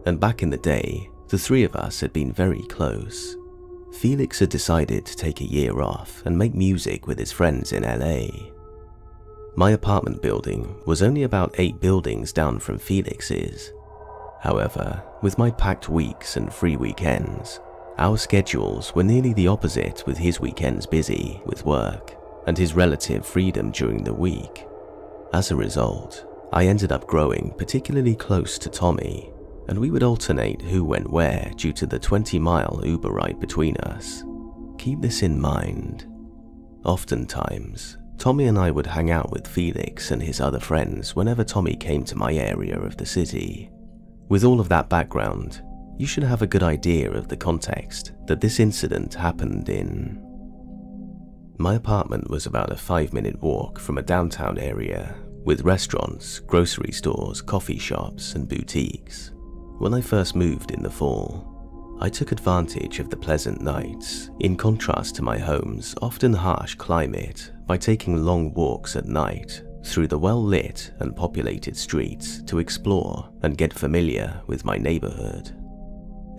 and back in the day, the three of us had been very close. Felix had decided to take a year off and make music with his friends in LA. My apartment building was only about 8 buildings down from Felix's. However, with my packed weeks and free weekends, our schedules were nearly the opposite, with his weekends busy with work and his relative freedom during the week. As a result, I ended up growing particularly close to Tommy, and we would alternate who went where due to the 20-mile Uber ride between us. Keep this in mind. Oftentimes, Tommy and I would hang out with Felix and his other friends whenever Tommy came to my area of the city. With all of that background, you should have a good idea of the context that this incident happened in. My apartment was about a 5-minute walk from a downtown area with restaurants, grocery stores, coffee shops, and boutiques. When I first moved in the fall, I took advantage of the pleasant nights, in contrast to my home's often harsh climate, by taking long walks at night through the well-lit and populated streets to explore and get familiar with my neighborhood.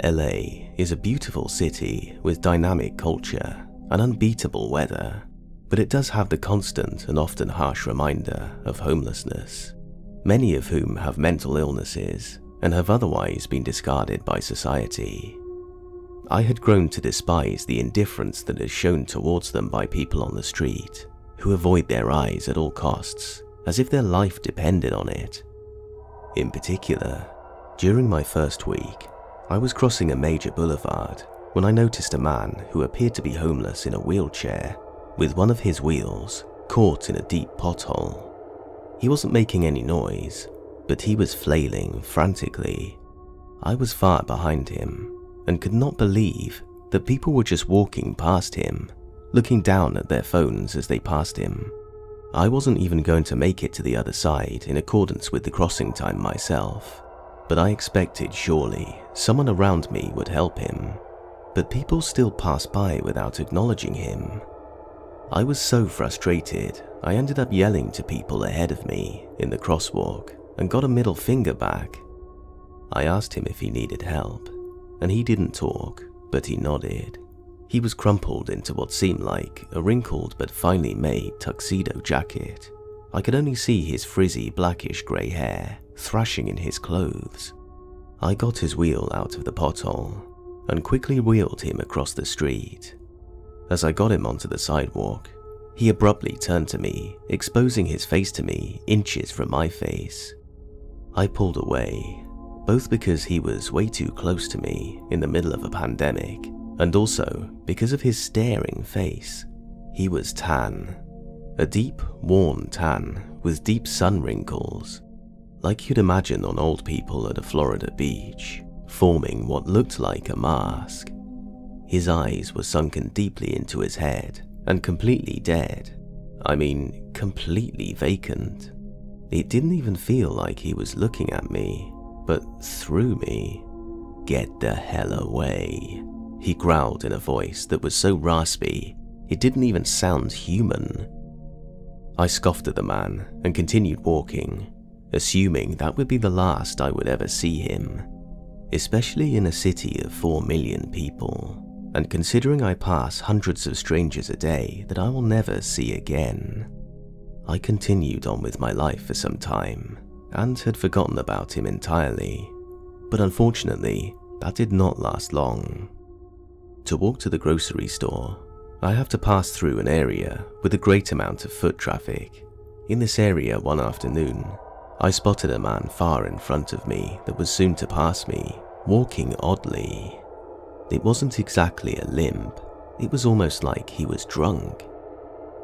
LA is a beautiful city with dynamic culture and unbeatable weather, but it does have the constant and often harsh reminder of homelessness, many of whom have mental illnesses and have otherwise been discarded by society. I had grown to despise the indifference that is shown towards them by people on the street, who avoid their eyes at all costs, as if their life depended on it. In particular, during my first week, I was crossing a major boulevard when I noticed a man who appeared to be homeless in a wheelchair with one of his wheels caught in a deep pothole. He wasn't making any noise, but he was flailing frantically. I was far behind him and could not believe that people were just walking past him, looking down at their phones as they passed him. I wasn't even going to make it to the other side in accordance with the crossing time myself, but I expected surely someone around me would help him. But people still passed by without acknowledging him. I was so frustrated, I ended up yelling to people ahead of me in the crosswalk and got a middle finger back. I asked him if he needed help, and he didn't talk, but he nodded. He was crumpled into what seemed like a wrinkled but finely made tuxedo jacket. I could only see his frizzy blackish grey hair thrashing in his clothes. I got his wheel out of the pothole and quickly wheeled him across the street. As I got him onto the sidewalk, he abruptly turned to me, exposing his face to me inches from my face. I pulled away, both because he was way too close to me in the middle of a pandemic, and also because of his staring face. He was tan, a deep, worn tan with deep sun wrinkles, like you'd imagine on old people at a Florida beach, forming what looked like a mask. His eyes were sunken deeply into his head and completely dead. I mean, completely vacant. It didn't even feel like he was looking at me, but through me. "Get the hell away," he growled in a voice that was so raspy, it didn't even sound human. I scoffed at the man and continued walking, assuming that would be the last I would ever see him, especially in a city of 4 million people, and considering I pass hundreds of strangers a day that I will never see again. I continued on with my life for some time, and had forgotten about him entirely, but unfortunately, that did not last long. To walk to the grocery store, I have to pass through an area with a great amount of foot traffic. In this area one afternoon, I spotted a man far in front of me that was soon to pass me, walking oddly. It wasn't exactly a limp, it was almost like he was drunk.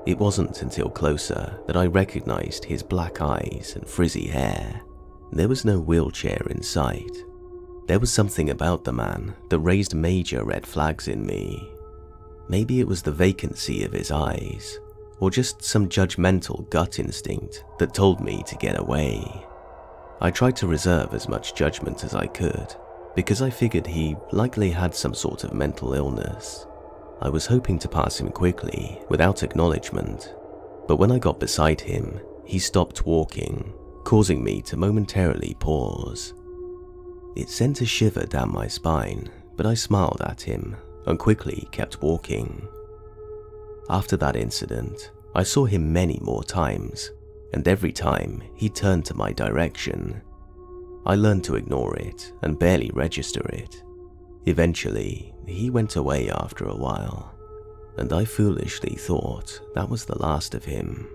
It wasn't until closer that I recognized his black eyes and frizzy hair. There was no wheelchair in sight. There was something about the man that raised major red flags in me. Maybe it was the vacancy of his eyes, or just some judgmental gut instinct that told me to get away. I tried to reserve as much judgment as I could, because I figured he likely had some sort of mental illness. I was hoping to pass him quickly, without acknowledgement, but when I got beside him, he stopped walking, causing me to momentarily pause. It sent a shiver down my spine, but I smiled at him and quickly kept walking. After that incident, I saw him many more times, and every time he turned to my direction. I learned to ignore it and barely register it. Eventually, he went away after a while, and I foolishly thought that was the last of him.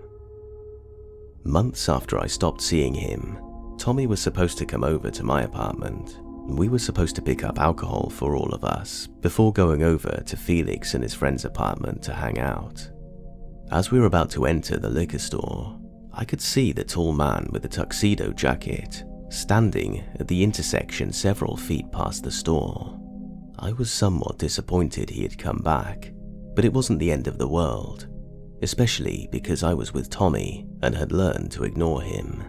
Months after I stopped seeing him, Tommy was supposed to come over to my apartment. We were supposed to pick up alcohol for all of us before going over to Felix and his friend's apartment to hang out. As we were about to enter the liquor store, I could see the tall man with the tuxedo jacket standing at the intersection several feet past the store. I was somewhat disappointed he had come back, but it wasn't the end of the world, especially because I was with Tommy and had learned to ignore him.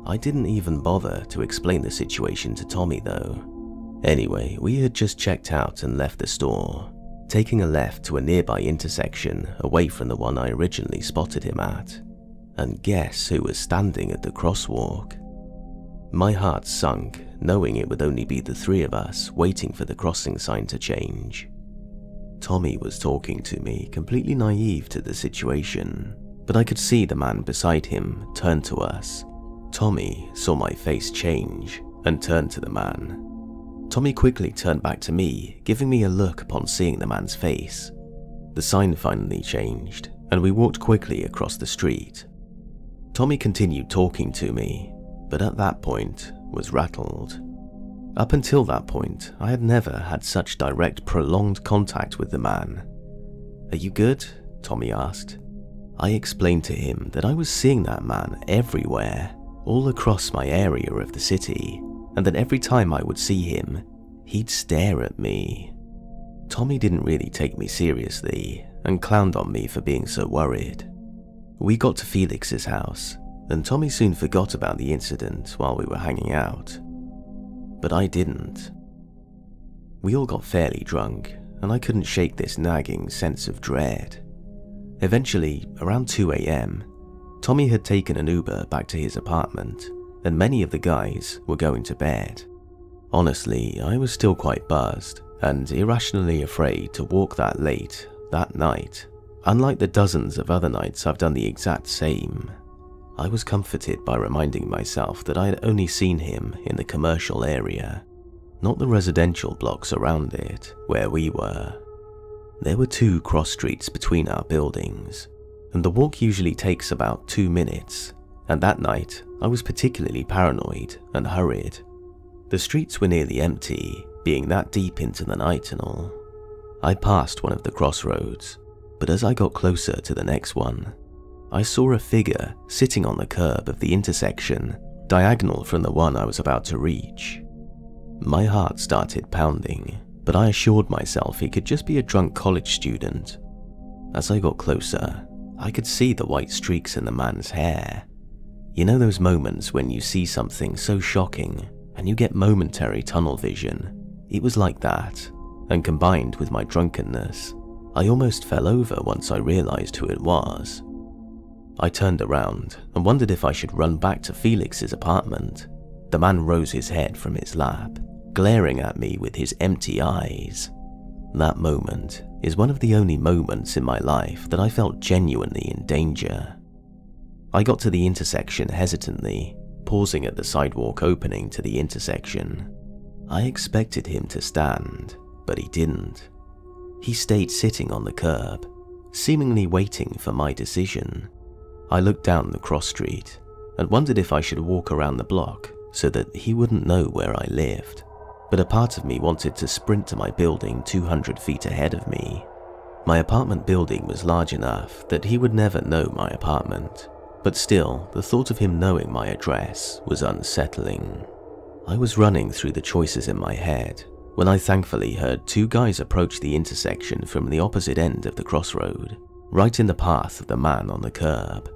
I didn't even bother to explain the situation to Tommy though. Anyway, we had just checked out and left the store, taking a left to a nearby intersection away from the one I originally spotted him at. And guess who was standing at the crosswalk? My heart sunk, knowing it would only be the three of us waiting for the crossing sign to change. Tommy was talking to me, completely naive to the situation, but I could see the man beside him turn to us. Tommy saw my face change and turned to the man. Tommy quickly turned back to me, giving me a look upon seeing the man's face. The sign finally changed, and we walked quickly across the street. Tommy continued talking to me, but at that point was rattled. Up until that point, I had never had such direct, prolonged contact with the man. "Are you good? Tommy asked. I explained to him that I was seeing that man everywhere, all across my area of the city, and that every time I would see him, he'd stare at me. Tommy didn't really take me seriously and clowned on me for being so worried. We got to Felix's house, and Tommy soon forgot about the incident while we were hanging out. But I didn't. We all got fairly drunk, and I couldn't shake this nagging sense of dread. Eventually, around 2 AM, Tommy had taken an Uber back to his apartment, and many of the guys were going to bed. Honestly, I was still quite buzzed and irrationally afraid to walk that late that night. Unlike the dozens of other nights I've done the exact same, I was comforted by reminding myself that I had only seen him in the commercial area, not the residential blocks around it where we were. There were 2 cross streets between our buildings, and the walk usually takes about 2 minutes, and that night I was particularly paranoid and hurried. The streets were nearly empty, being that deep into the night and all. I passed one of the crossroads, but as I got closer to the next one, I saw a figure sitting on the curb of the intersection, diagonal from the one I was about to reach. My heart started pounding, but I assured myself he could just be a drunk college student. As I got closer, I could see the white streaks in the man's hair. You know those moments when you see something so shocking and you get momentary tunnel vision? It was like that, and combined with my drunkenness, I almost fell over once I realized who it was. I turned around and wondered if I should run back to Felix's apartment. The man rose his head from his lap, glaring at me with his empty eyes. That moment is one of the only moments in my life that I felt genuinely in danger. I got to the intersection hesitantly, pausing at the sidewalk opening to the intersection. I expected him to stand, but he didn't. He stayed sitting on the curb, seemingly waiting for my decision. I looked down the cross street and wondered if I should walk around the block so that he wouldn't know where I lived, but a part of me wanted to sprint to my building 200 feet ahead of me. My apartment building was large enough that he would never know my apartment, but still, the thought of him knowing my address was unsettling. I was running through the choices in my head when I thankfully heard 2 guys approach the intersection from the opposite end of the crossroad, right in the path of the man on the curb.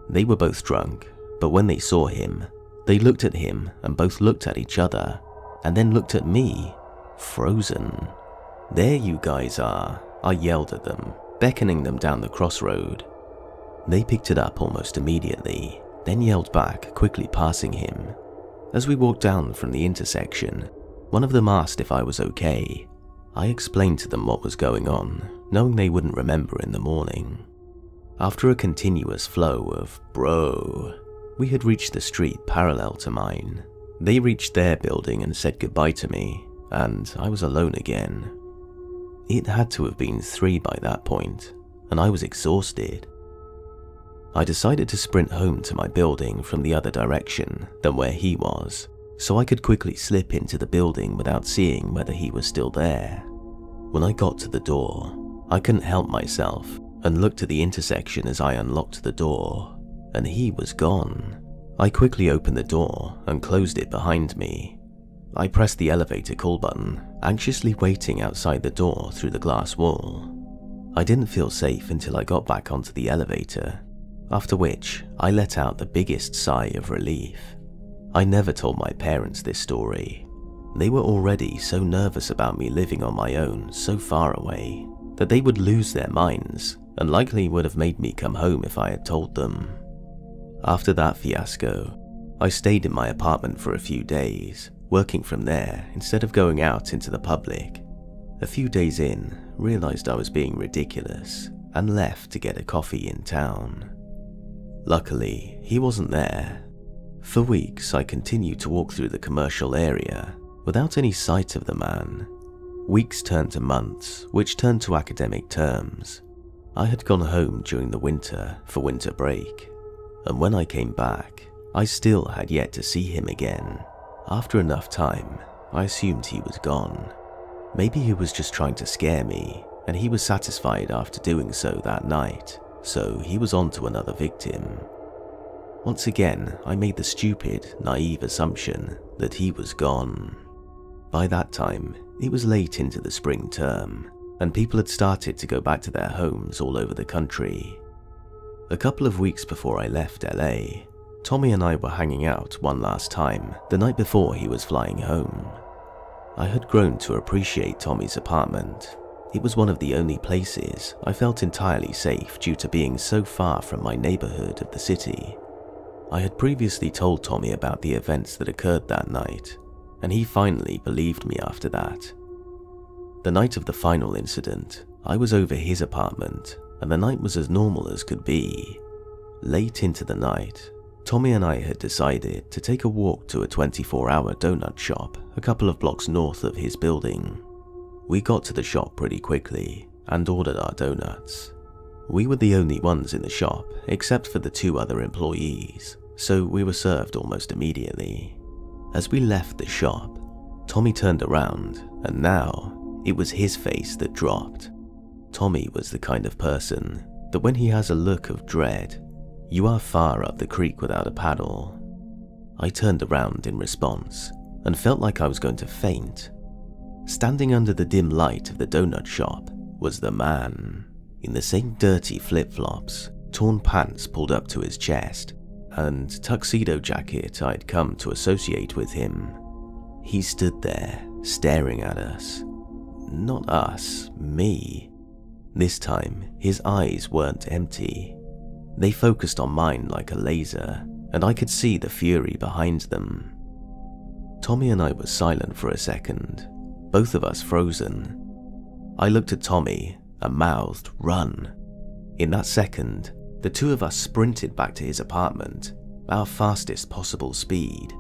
They were both drunk, but when they saw him, they looked at him and both looked at each other, and then looked at me, frozen. "There you guys are," I yelled at them, beckoning them down the crossroad. They picked it up almost immediately, then yelled back, quickly passing him. As we walked down from the intersection, one of them asked if I was okay. I explained to them what was going on, knowing they wouldn't remember in the morning. After a continuous flow of "bro," we had reached the street parallel to mine. They reached their building and said goodbye to me, and I was alone again. It had to have been 3 by that point, and I was exhausted. I decided to sprint home to my building from the other direction than where he was, so I could quickly slip into the building without seeing whether he was still there. When I got to the door, I couldn't help myself and looked at the intersection as I unlocked the door, and he was gone. I quickly opened the door and closed it behind me. I pressed the elevator call button, anxiously waiting outside the door through the glass wall. I didn't feel safe until I got back onto the elevator, after which I let out the biggest sigh of relief. I never told my parents this story. They were already so nervous about me living on my own so far away that they would lose their minds and likely would have made me come home if I had told them. After that fiasco, I stayed in my apartment for a few days, working from there instead of going out into the public. A few days in, realized I was being ridiculous and left to get a coffee in town. Luckily, he wasn't there. For weeks, I continued to walk through the commercial area without any sight of the man. Weeks turned to months, which turned to academic terms. I had gone home during the winter for winter break, and when I came back, I still had yet to see him again. After enough time, I assumed he was gone. Maybe he was just trying to scare me and he was satisfied after doing so that night, so he was on to another victim. Once again, I made the stupid, naive assumption that he was gone. By that time, it was late into the spring term, and people had started to go back to their homes all over the country. A couple of weeks before I left LA, Tommy and I were hanging out one last time the night before he was flying home. I had grown to appreciate Tommy's apartment. It was one of the only places I felt entirely safe due to being so far from my neighborhood of the city. I had previously told Tommy about the events that occurred that night, and he finally believed me after that. The night of the final incident, I was over his apartment, and the night was as normal as could be. Late into the night, Tommy and I had decided to take a walk to a 24-hour donut shop a couple of blocks north of his building. We got to the shop pretty quickly and ordered our donuts. We were the only ones in the shop except for the 2 other employees, so we were served almost immediately. As we left the shop, Tommy turned around, and now it was his face that dropped. Tommy was the kind of person that when he has a look of dread, you are far up the creek without a paddle. I turned around in response and felt like I was going to faint. Standing under the dim light of the donut shop was the man, in the same dirty flip-flops, torn pants pulled up to his chest, and tuxedo jacket I'd come to associate with him. He stood there, staring at us. Not us, me. This time, his eyes weren't empty. They focused on mine like a laser, and I could see the fury behind them. Tommy and I were silent for a second, both of us frozen. I looked at Tommy and mouthed, "Run." In that second, the 2 of us sprinted back to his apartment, our fastest possible speed.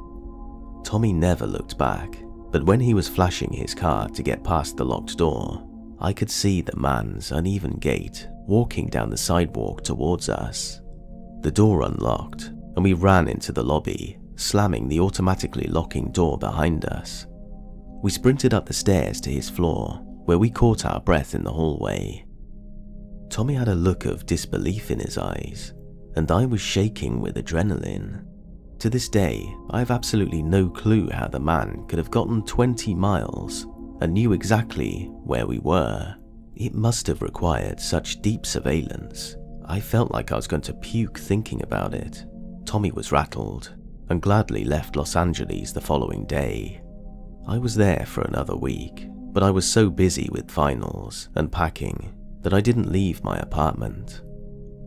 Tommy never looked back, but when he was flashing his car to get past the locked door, I could see the man's uneven gait walking down the sidewalk towards us. The door unlocked, and we ran into the lobby, slamming the automatically locking door behind us. We sprinted up the stairs to his floor, where we caught our breath in the hallway. Tommy had a look of disbelief in his eyes, and I was shaking with adrenaline. To this day, I have absolutely no clue how the man could have gotten 20 miles and knew exactly where we were. It must have required such deep surveillance. I felt like I was going to puke thinking about it. Tommy was rattled and gladly left Los Angeles the following day. I was there for another week, but I was so busy with finals and packing that I didn't leave my apartment.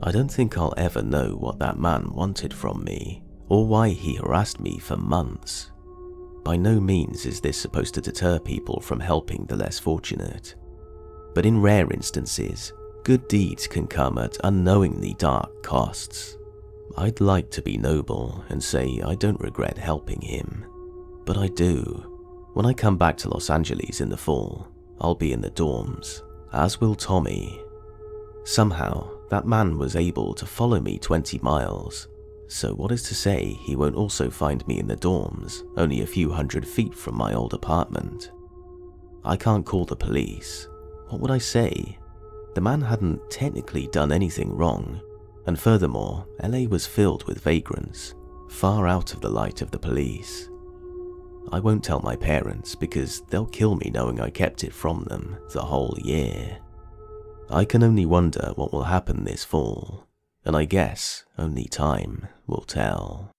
I don't think I'll ever know what that man wanted from me, or why he harassed me for months. By no means is this supposed to deter people from helping the less fortunate, but in rare instances, good deeds can come at unknowingly dark costs. I'd like to be noble and say I don't regret helping him, but I do. When I come back to Los Angeles in the fall, I'll be in the dorms, as will Tommy. Somehow, that man was able to follow me 20 miles, so what is to say he won't also find me in the dorms, only a few hundred feet from my old apartment? I can't call the police. What would I say? The man hadn't technically done anything wrong, and furthermore, LA was filled with vagrants, far out of the light of the police. I won't tell my parents because they'll kill me knowing I kept it from them the whole year. I can only wonder what will happen this fall, and I guess only time will tell.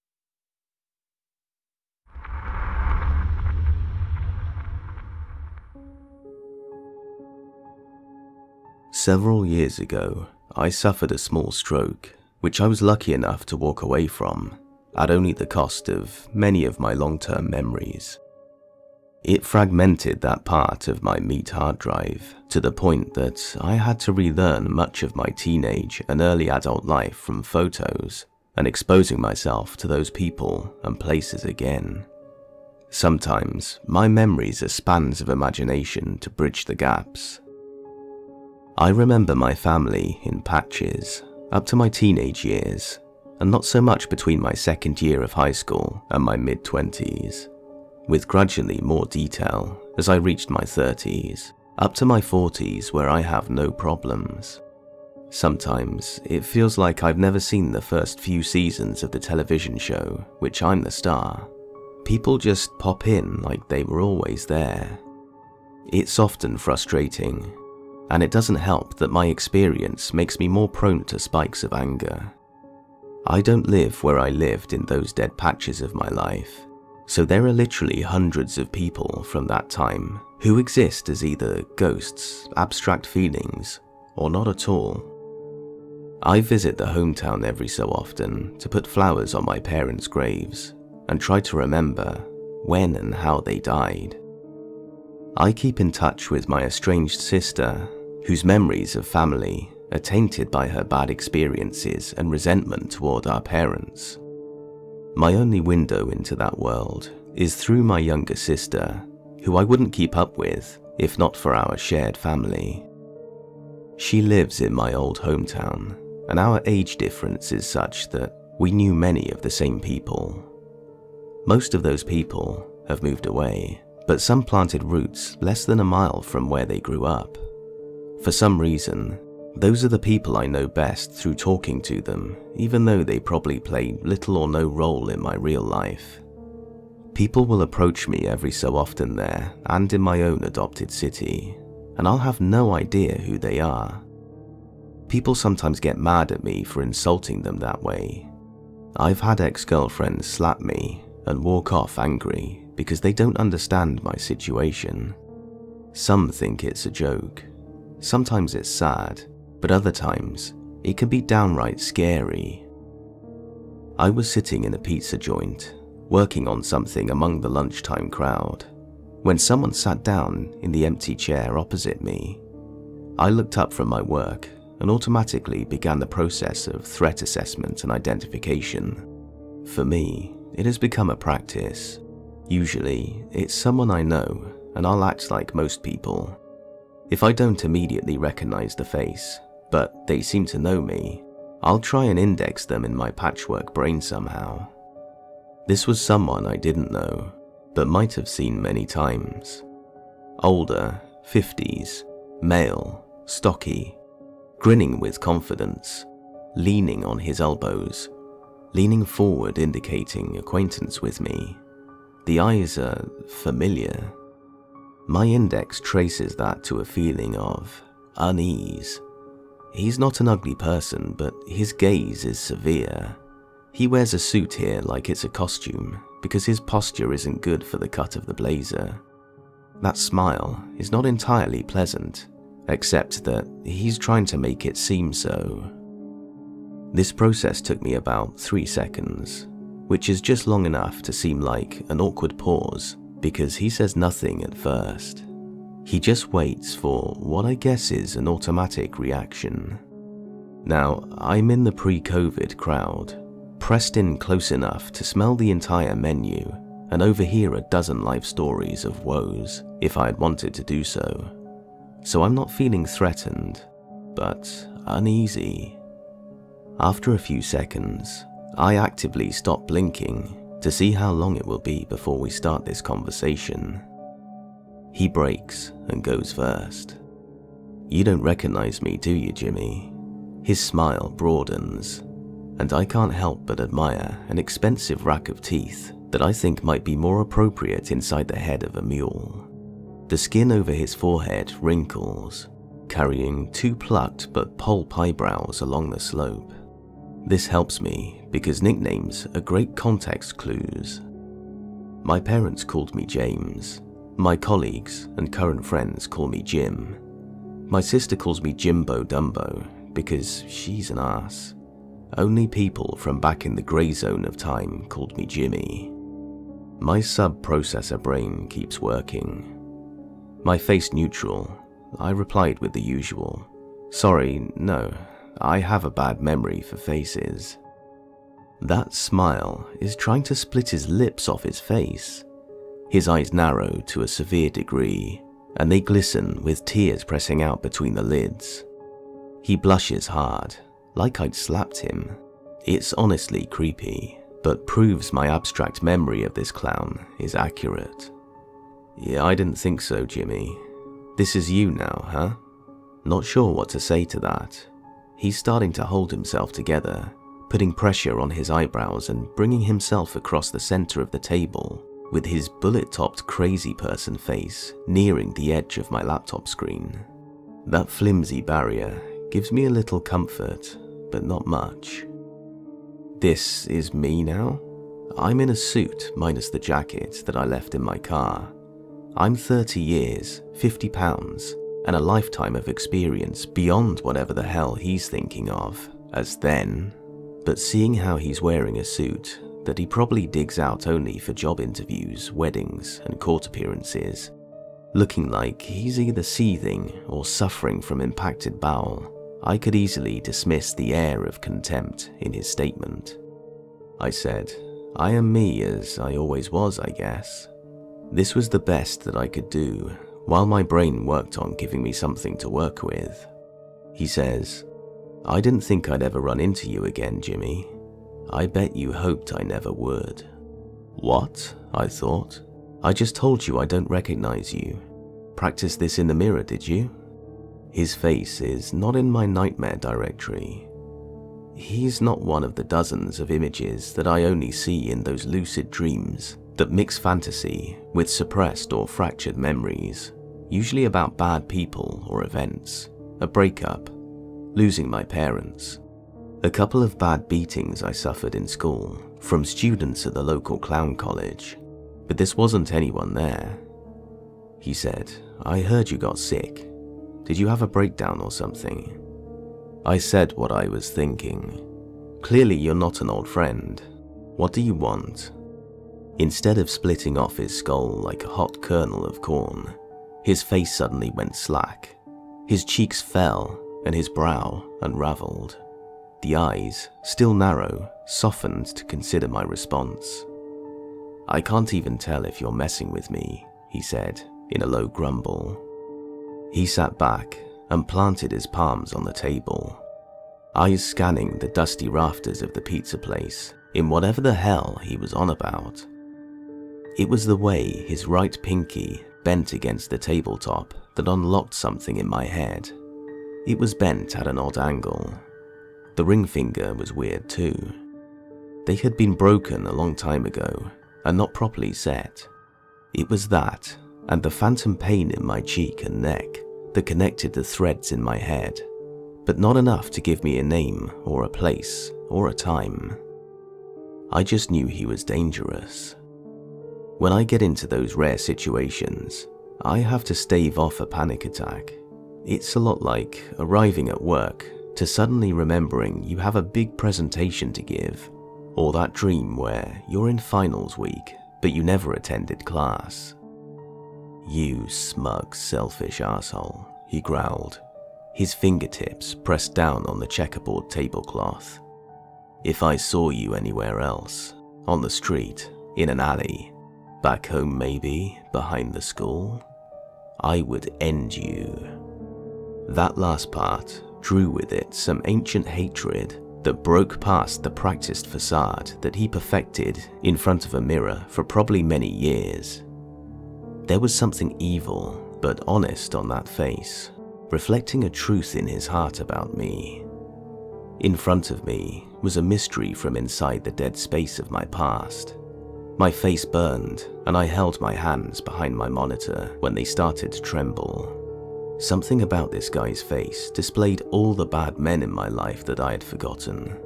Several years ago, I suffered a small stroke, which I was lucky enough to walk away from, at only the cost of many of my long-term memories. It fragmented that part of my meat hard drive to the point that I had to relearn much of my teenage and early adult life from photos and exposing myself to those people and places again. Sometimes my memories are spans of imagination to bridge the gaps. I remember my family in patches up to my teenage years, and not so much between my second year of high school and my mid-20s, with gradually more detail as I reached my 30s. up to my 40s where I have no problems. Sometimes it feels like I've never seen the first few seasons of the television show, which I'm the star. People just pop in like they were always there. It's often frustrating, and it doesn't help that my experience makes me more prone to spikes of anger. I don't live where I lived in those dead patches of my life, so there are literally hundreds of people from that time who exist as either ghosts, abstract feelings, or not at all. I visit the hometown every so often to put flowers on my parents' graves and try to remember when and how they died. I keep in touch with my estranged sister, whose memories of family are tainted by her bad experiences and resentment toward our parents. My only window into that world is through my younger sister, who I wouldn't keep up with if not for our shared family. She lives in my old hometown, and our age difference is such that we knew many of the same people. Most of those people have moved away, but some planted roots less than a mile from where they grew up. For some reason, those are the people I know best through talking to them, even though they probably play little or no role in my real life. People will approach me every so often there and in my own adopted city, and I'll have no idea who they are. People sometimes get mad at me for insulting them that way. I've had ex-girlfriends slap me and walk off angry because they don't understand my situation. Some think it's a joke. Sometimes it's sad, but other times it can be downright scary. I was sitting in a pizza joint, working on something among the lunchtime crowd, when someone sat down in the empty chair opposite me. I looked up from my work and automatically began the process of threat assessment and identification. For me, it has become a practice. Usually, it's someone I know, and I'll act like most people. If I don't immediately recognize the face, but they seem to know me, I'll try and index them in my patchwork brain somehow. This was someone I didn't know, but might have seen many times. Older, 50s, male, stocky, grinning with confidence, leaning on his elbows, leaning forward indicating acquaintance with me. The eyes are familiar. My index traces that to a feeling of unease. He's not an ugly person, but his gaze is severe. He wears a suit here like it's a costume because his posture isn't good for the cut of the blazer. That smile is not entirely pleasant, except that he's trying to make it seem so. This process took me about 3 seconds, which is just long enough to seem like an awkward pause because he says nothing at first. He just waits for what I guess is an automatic reaction. Now, I'm in the pre-COVID crowd, pressed in close enough to smell the entire menu and overhear a dozen life stories of woes if I had wanted to do so. So I'm not feeling threatened, but uneasy. After a few seconds, I actively stop blinking to see how long it will be before we start this conversation. He breaks and goes first. "You don't recognize me, do you, Jimmy?" His smile broadens, and I can't help but admire an expensive rack of teeth that I think might be more appropriate inside the head of a mule. The skin over his forehead wrinkles, carrying 2 plucked but pulp eyebrows along the slope. This helps me because nicknames are great context clues. My parents called me James. My colleagues and current friends call me Jim. My sister calls me Jimbo Dumbo because she's an ass. Only people from back in the grey zone of time called me Jimmy. My sub-processor brain keeps working. My face neutral, I replied with the usual, "Sorry, no, I have a bad memory for faces." That smile is trying to split his lips off his face. His eyes narrow to a severe degree, and they glisten with tears pressing out between the lids. He blushes hard, like I'd slapped him. It's honestly creepy, but proves my abstract memory of this clown is accurate. "Yeah, I didn't think so, Jimmy. This is you now, huh? Not sure what to say to that. He's starting to hold himself together, putting pressure on his eyebrows and bringing himself across the center of the table, with his bullet-topped crazy person face nearing the edge of my laptop screen. That flimsy barrier gives me a little comfort, but not much. This is me now? I'm in a suit minus the jacket that I left in my car. I'm 30 years, 50 pounds, and a lifetime of experience beyond whatever the hell he's thinking of as then. But seeing how he's wearing a suit that he probably digs out only for job interviews, weddings, and court appearances, looking like he's either seething or suffering from impacted bowel, I could easily dismiss the air of contempt in his statement. I said, I am me as I always was, I guess. This was the best that I could do, while my brain worked on giving me something to work with. He says, I didn't think I'd ever run into you again, Jimmy. I bet you hoped I never would. What? I thought. I just told you I don't recognize you. Practice this in the mirror, did you? His face is not in my nightmare directory. He's not one of the dozens of images that I only see in those lucid dreams that mix fantasy with suppressed or fractured memories, usually about bad people or events, a breakup, losing my parents, a couple of bad beatings I suffered in school from students at the local clown college, but this wasn't anyone there. He said, I heard you got sick. Did you have a breakdown or something? I said what I was thinking. Clearly you're not an old friend. What do you want? Instead of splitting off his skull like a hot kernel of corn, his face suddenly went slack. His cheeks fell and his brow unraveled. The eyes, still narrow, softened to consider my response. I can't even tell if you're messing with me, he said in a low grumble. He sat back and planted his palms on the table, eyes scanning the dusty rafters of the pizza place in whatever the hell he was on about. It was the way his right pinky bent against the tabletop that unlocked something in my head. It was bent at an odd angle. The ring finger was weird too. They had been broken a long time ago and not properly set. It was that and the phantom pain in my cheek and neck that connected the threads in my head, but not enough to give me a name or a place or a time. I just knew he was dangerous. When I get into those rare situations, I have to stave off a panic attack. It's a lot like arriving at work to suddenly remembering you have a big presentation to give, or that dream where you're in finals week but you never attended class. You smug, selfish asshole, he growled, his fingertips pressed down on the checkerboard tablecloth. If I saw you anywhere else, on the street, in an alley, back home maybe, behind the school, I would end you. That last part drew with it some ancient hatred that broke past the practiced facade that he perfected in front of a mirror for probably many years. There was something evil but honest on that face, reflecting a truth in his heart about me. In front of me was a mystery from inside the dead space of my past. My face burned, and I held my hands behind my monitor when they started to tremble. Something about this guy's face displayed all the bad men in my life that I had forgotten.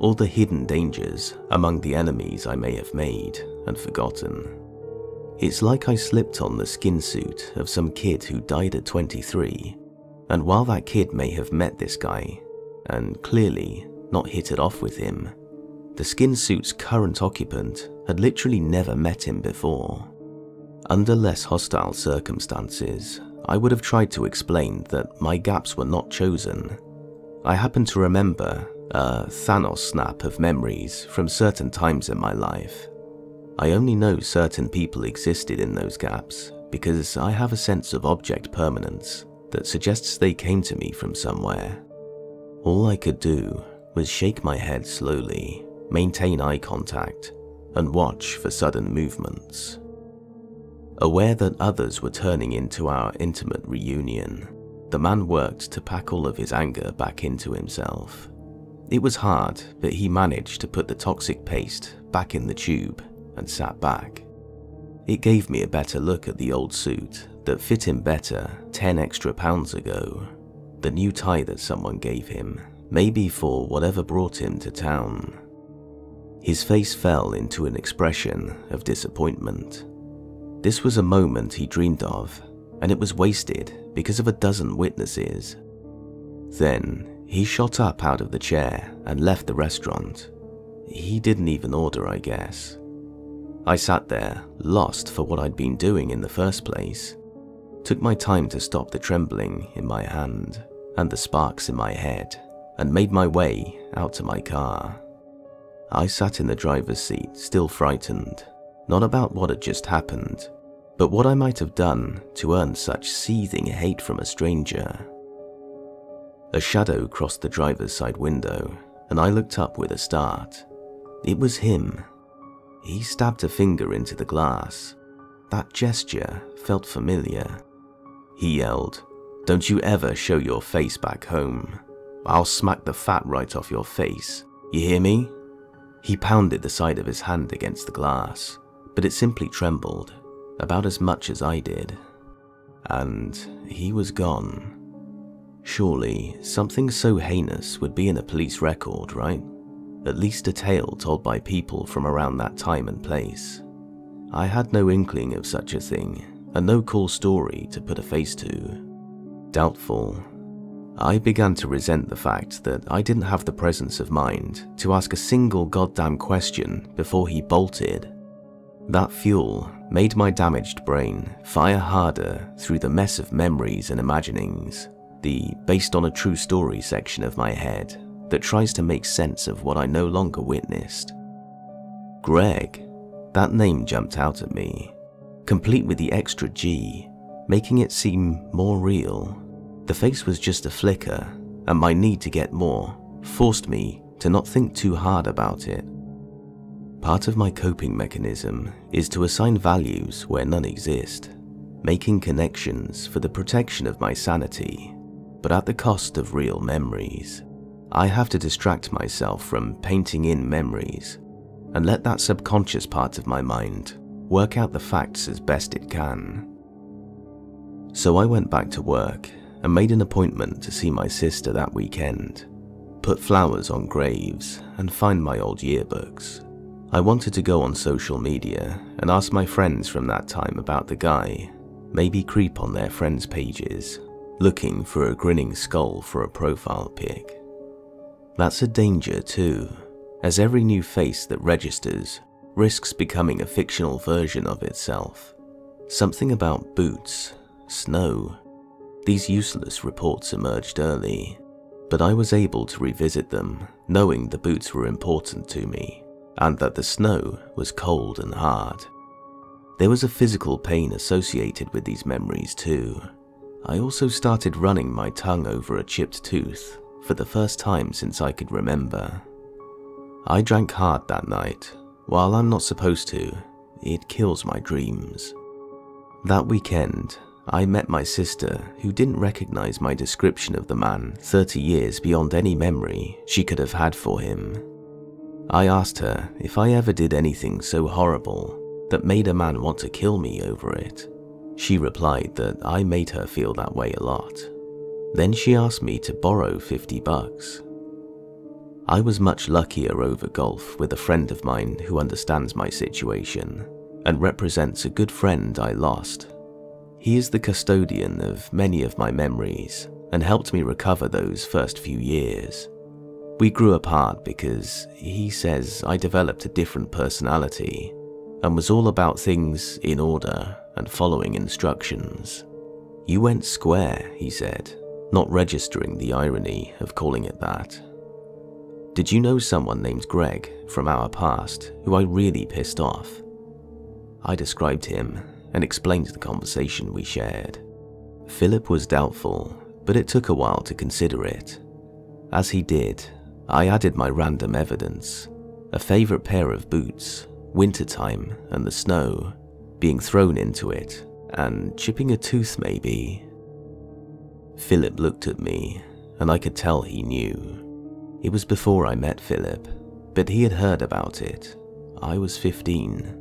All the hidden dangers among the enemies I may have made and forgotten. It's like I slipped on the skin suit of some kid who died at 23, and while that kid may have met this guy, and clearly not hit it off with him, the skin suit's current occupant had literally never met him before. Under less hostile circumstances, I would have tried to explain that my gaps were not chosen. I happened to remember a Thanos snap of memories from certain times in my life. I only know certain people existed in those gaps because I have a sense of object permanence that suggests they came to me from somewhere. All I could do was shake my head slowly, maintain eye contact, and watch for sudden movements. Aware that others were turning into our intimate reunion, the man worked to pack all of his anger back into himself. It was hard, but he managed to put the toxic paste back in the tube and sat back. It gave me a better look at the old suit that fit him better 10 extra pounds ago, the new tie that someone gave him, maybe for whatever brought him to town. His face fell into an expression of disappointment. This was a moment he dreamed of, and it was wasted because of a dozen witnesses. Then he shot up out of the chair and left the restaurant. He didn't even order, I guess. I sat there, lost for what I'd been doing in the first place. Took my time to stop the trembling in my hand and the sparks in my head, and made my way out to my car. I sat in the driver's seat, still frightened, not about what had just happened, but what I might have done to earn such seething hate from a stranger. A shadow crossed the driver's side window, and I looked up with a start. It was him. He stabbed a finger into the glass. That gesture felt familiar. He yelled, "Don't you ever show your face back home. I'll smack the fat right off your face. You hear me?" He pounded the side of his hand against the glass, but it simply trembled, about as much as I did. And he was gone. Surely, something so heinous would be in a police record, right? At least a tale told by people from around that time and place. I had no inkling of such a thing, and no cool story to put a face to. Doubtful. I began to resent the fact that I didn't have the presence of mind to ask a single goddamn question before he bolted. That fuel made my damaged brain fire harder through the mess of memories and imaginings, the based on a true story section of my head that tries to make sense of what I no longer witnessed. Greg, that name jumped out at me, complete with the extra G, making it seem more real. The face was just a flicker, and my need to get more forced me to not think too hard about it. Part of my coping mechanism is to assign values where none exist, making connections for the protection of my sanity, but at the cost of real memories. I have to distract myself from painting in memories and let that subconscious part of my mind work out the facts as best it can. So I went back to work and made an appointment to see my sister that weekend, put flowers on graves and find my old yearbooks. I wanted to go on social media and ask my friends from that time about the guy, maybe creep on their friends' pages, looking for a grinning skull for a profile pic. That's a danger too, as every new face that registers risks becoming a fictional version of itself. Something about boots, snow. These useless reports emerged early, but I was able to revisit them knowing the boots were important to me and that the snow was cold and hard. There was a physical pain associated with these memories too. I also started running my tongue over a chipped tooth for the first time since I could remember. I drank hard that night. While I'm not supposed to, it kills my dreams. That weekend, I met my sister, who didn't recognize my description of the man 30 years beyond any memory she could have had for him. I asked her if I ever did anything so horrible that made a man want to kill me over it. She replied that I made her feel that way a lot. Then she asked me to borrow $50. I was much luckier over golf with a friend of mine who understands my situation and represents a good friend I lost. He is the custodian of many of my memories and helped me recover those first few years. We grew apart because he says I developed a different personality and was all about things in order and following instructions. You went square, he said, not registering the irony of calling it that. Did you know someone named Greg from our past who I really pissed off? I described him and explained the conversation we shared. Philip was doubtful, but it took a while to consider it. As he did, I added my random evidence, a favorite pair of boots, wintertime and the snow, being thrown into it, and chipping a tooth maybe. Philip looked at me, and I could tell he knew. It was before I met Philip, but he had heard about it. I was 15.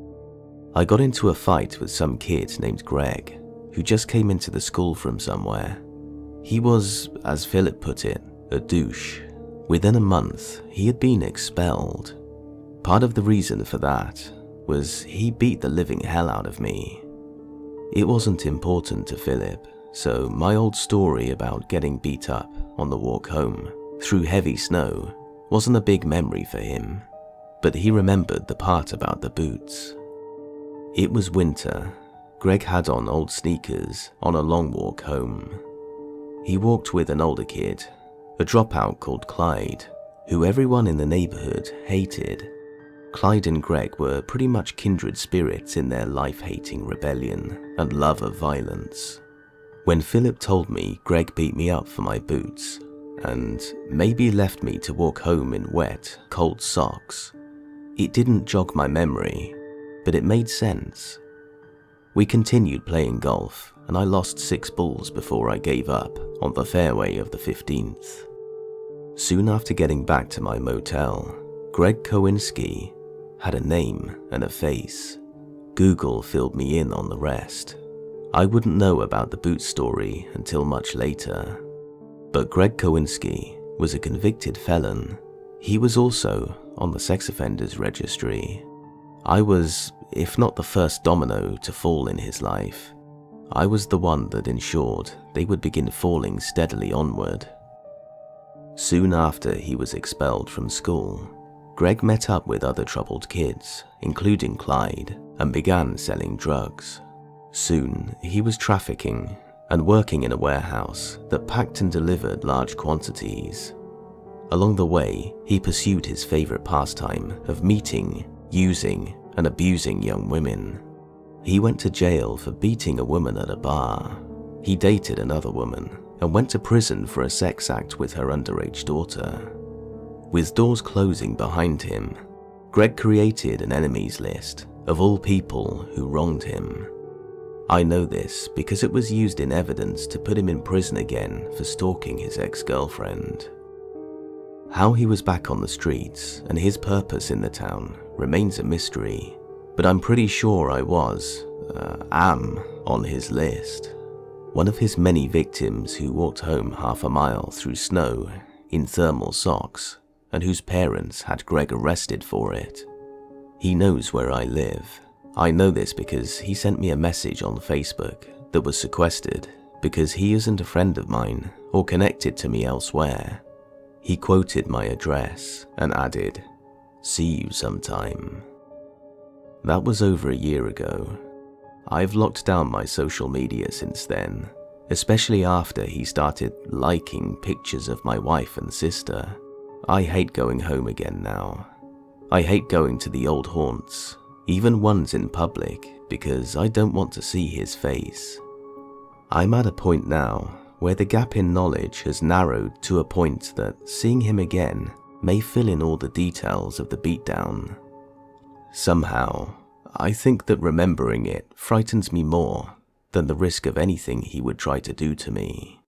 I got into a fight with some kid named Greg, who just came into the school from somewhere. He was, as Philip put it, a douche. Within a month, he had been expelled. Part of the reason for that was he beat the living hell out of me. It wasn't important to Philip, so my old story about getting beat up on the walk home through heavy snow wasn't a big memory for him, but he remembered the part about the boots. It was winter. Greg had on old sneakers on a long walk home. He walked with an older kid, a dropout called Clyde, who everyone in the neighborhood hated. Clyde and Greg were pretty much kindred spirits in their life-hating rebellion and love of violence. When Philip told me Greg beat me up for my boots, and maybe left me to walk home in wet, cold socks, it didn't jog my memory, but it made sense. We continued playing golf, and I lost 6 balls before I gave up on the fairway of the 15th. Soon after getting back to my motel, Greg Kowinski had a name and a face. Google filled me in on the rest. I wouldn't know about the boot story until much later. But Greg Kowinski was a convicted felon. He was also on the sex offenders registry. I was, if not the first domino to fall in his life, I was the one that ensured they would begin falling steadily onward. Soon after he was expelled from school, Greg met up with other troubled kids, including Clyde, and began selling drugs. Soon, he was trafficking and working in a warehouse that packed and delivered large quantities. Along the way, he pursued his favorite pastime of meeting, using, and abusing young women. He went to jail for beating a woman at a bar. He dated another woman and went to prison for a sex act with her underage daughter. With doors closing behind him, Greg created an enemies list of all people who wronged him. I know this because it was used in evidence to put him in prison again for stalking his ex-girlfriend. How he was back on the streets and his purpose in the town remains a mystery, but I'm pretty sure I am on his list. One of his many victims who walked home half a mile through snow in thermal socks and whose parents had Greg arrested for it. He knows where I live. I know this because he sent me a message on Facebook that was sequestered because he isn't a friend of mine or connected to me elsewhere. He quoted my address and added, "See you sometime." That was over a year ago. I've locked down my social media since then, especially after he started liking pictures of my wife and sister. I hate going home again now. I hate going to the old haunts, even ones in public, because I don't want to see his face. I'm at a point now where the gap in knowledge has narrowed to a point that seeing him again may fill in all the details of the beatdown. Somehow, I think that remembering it frightens me more than the risk of anything he would try to do to me.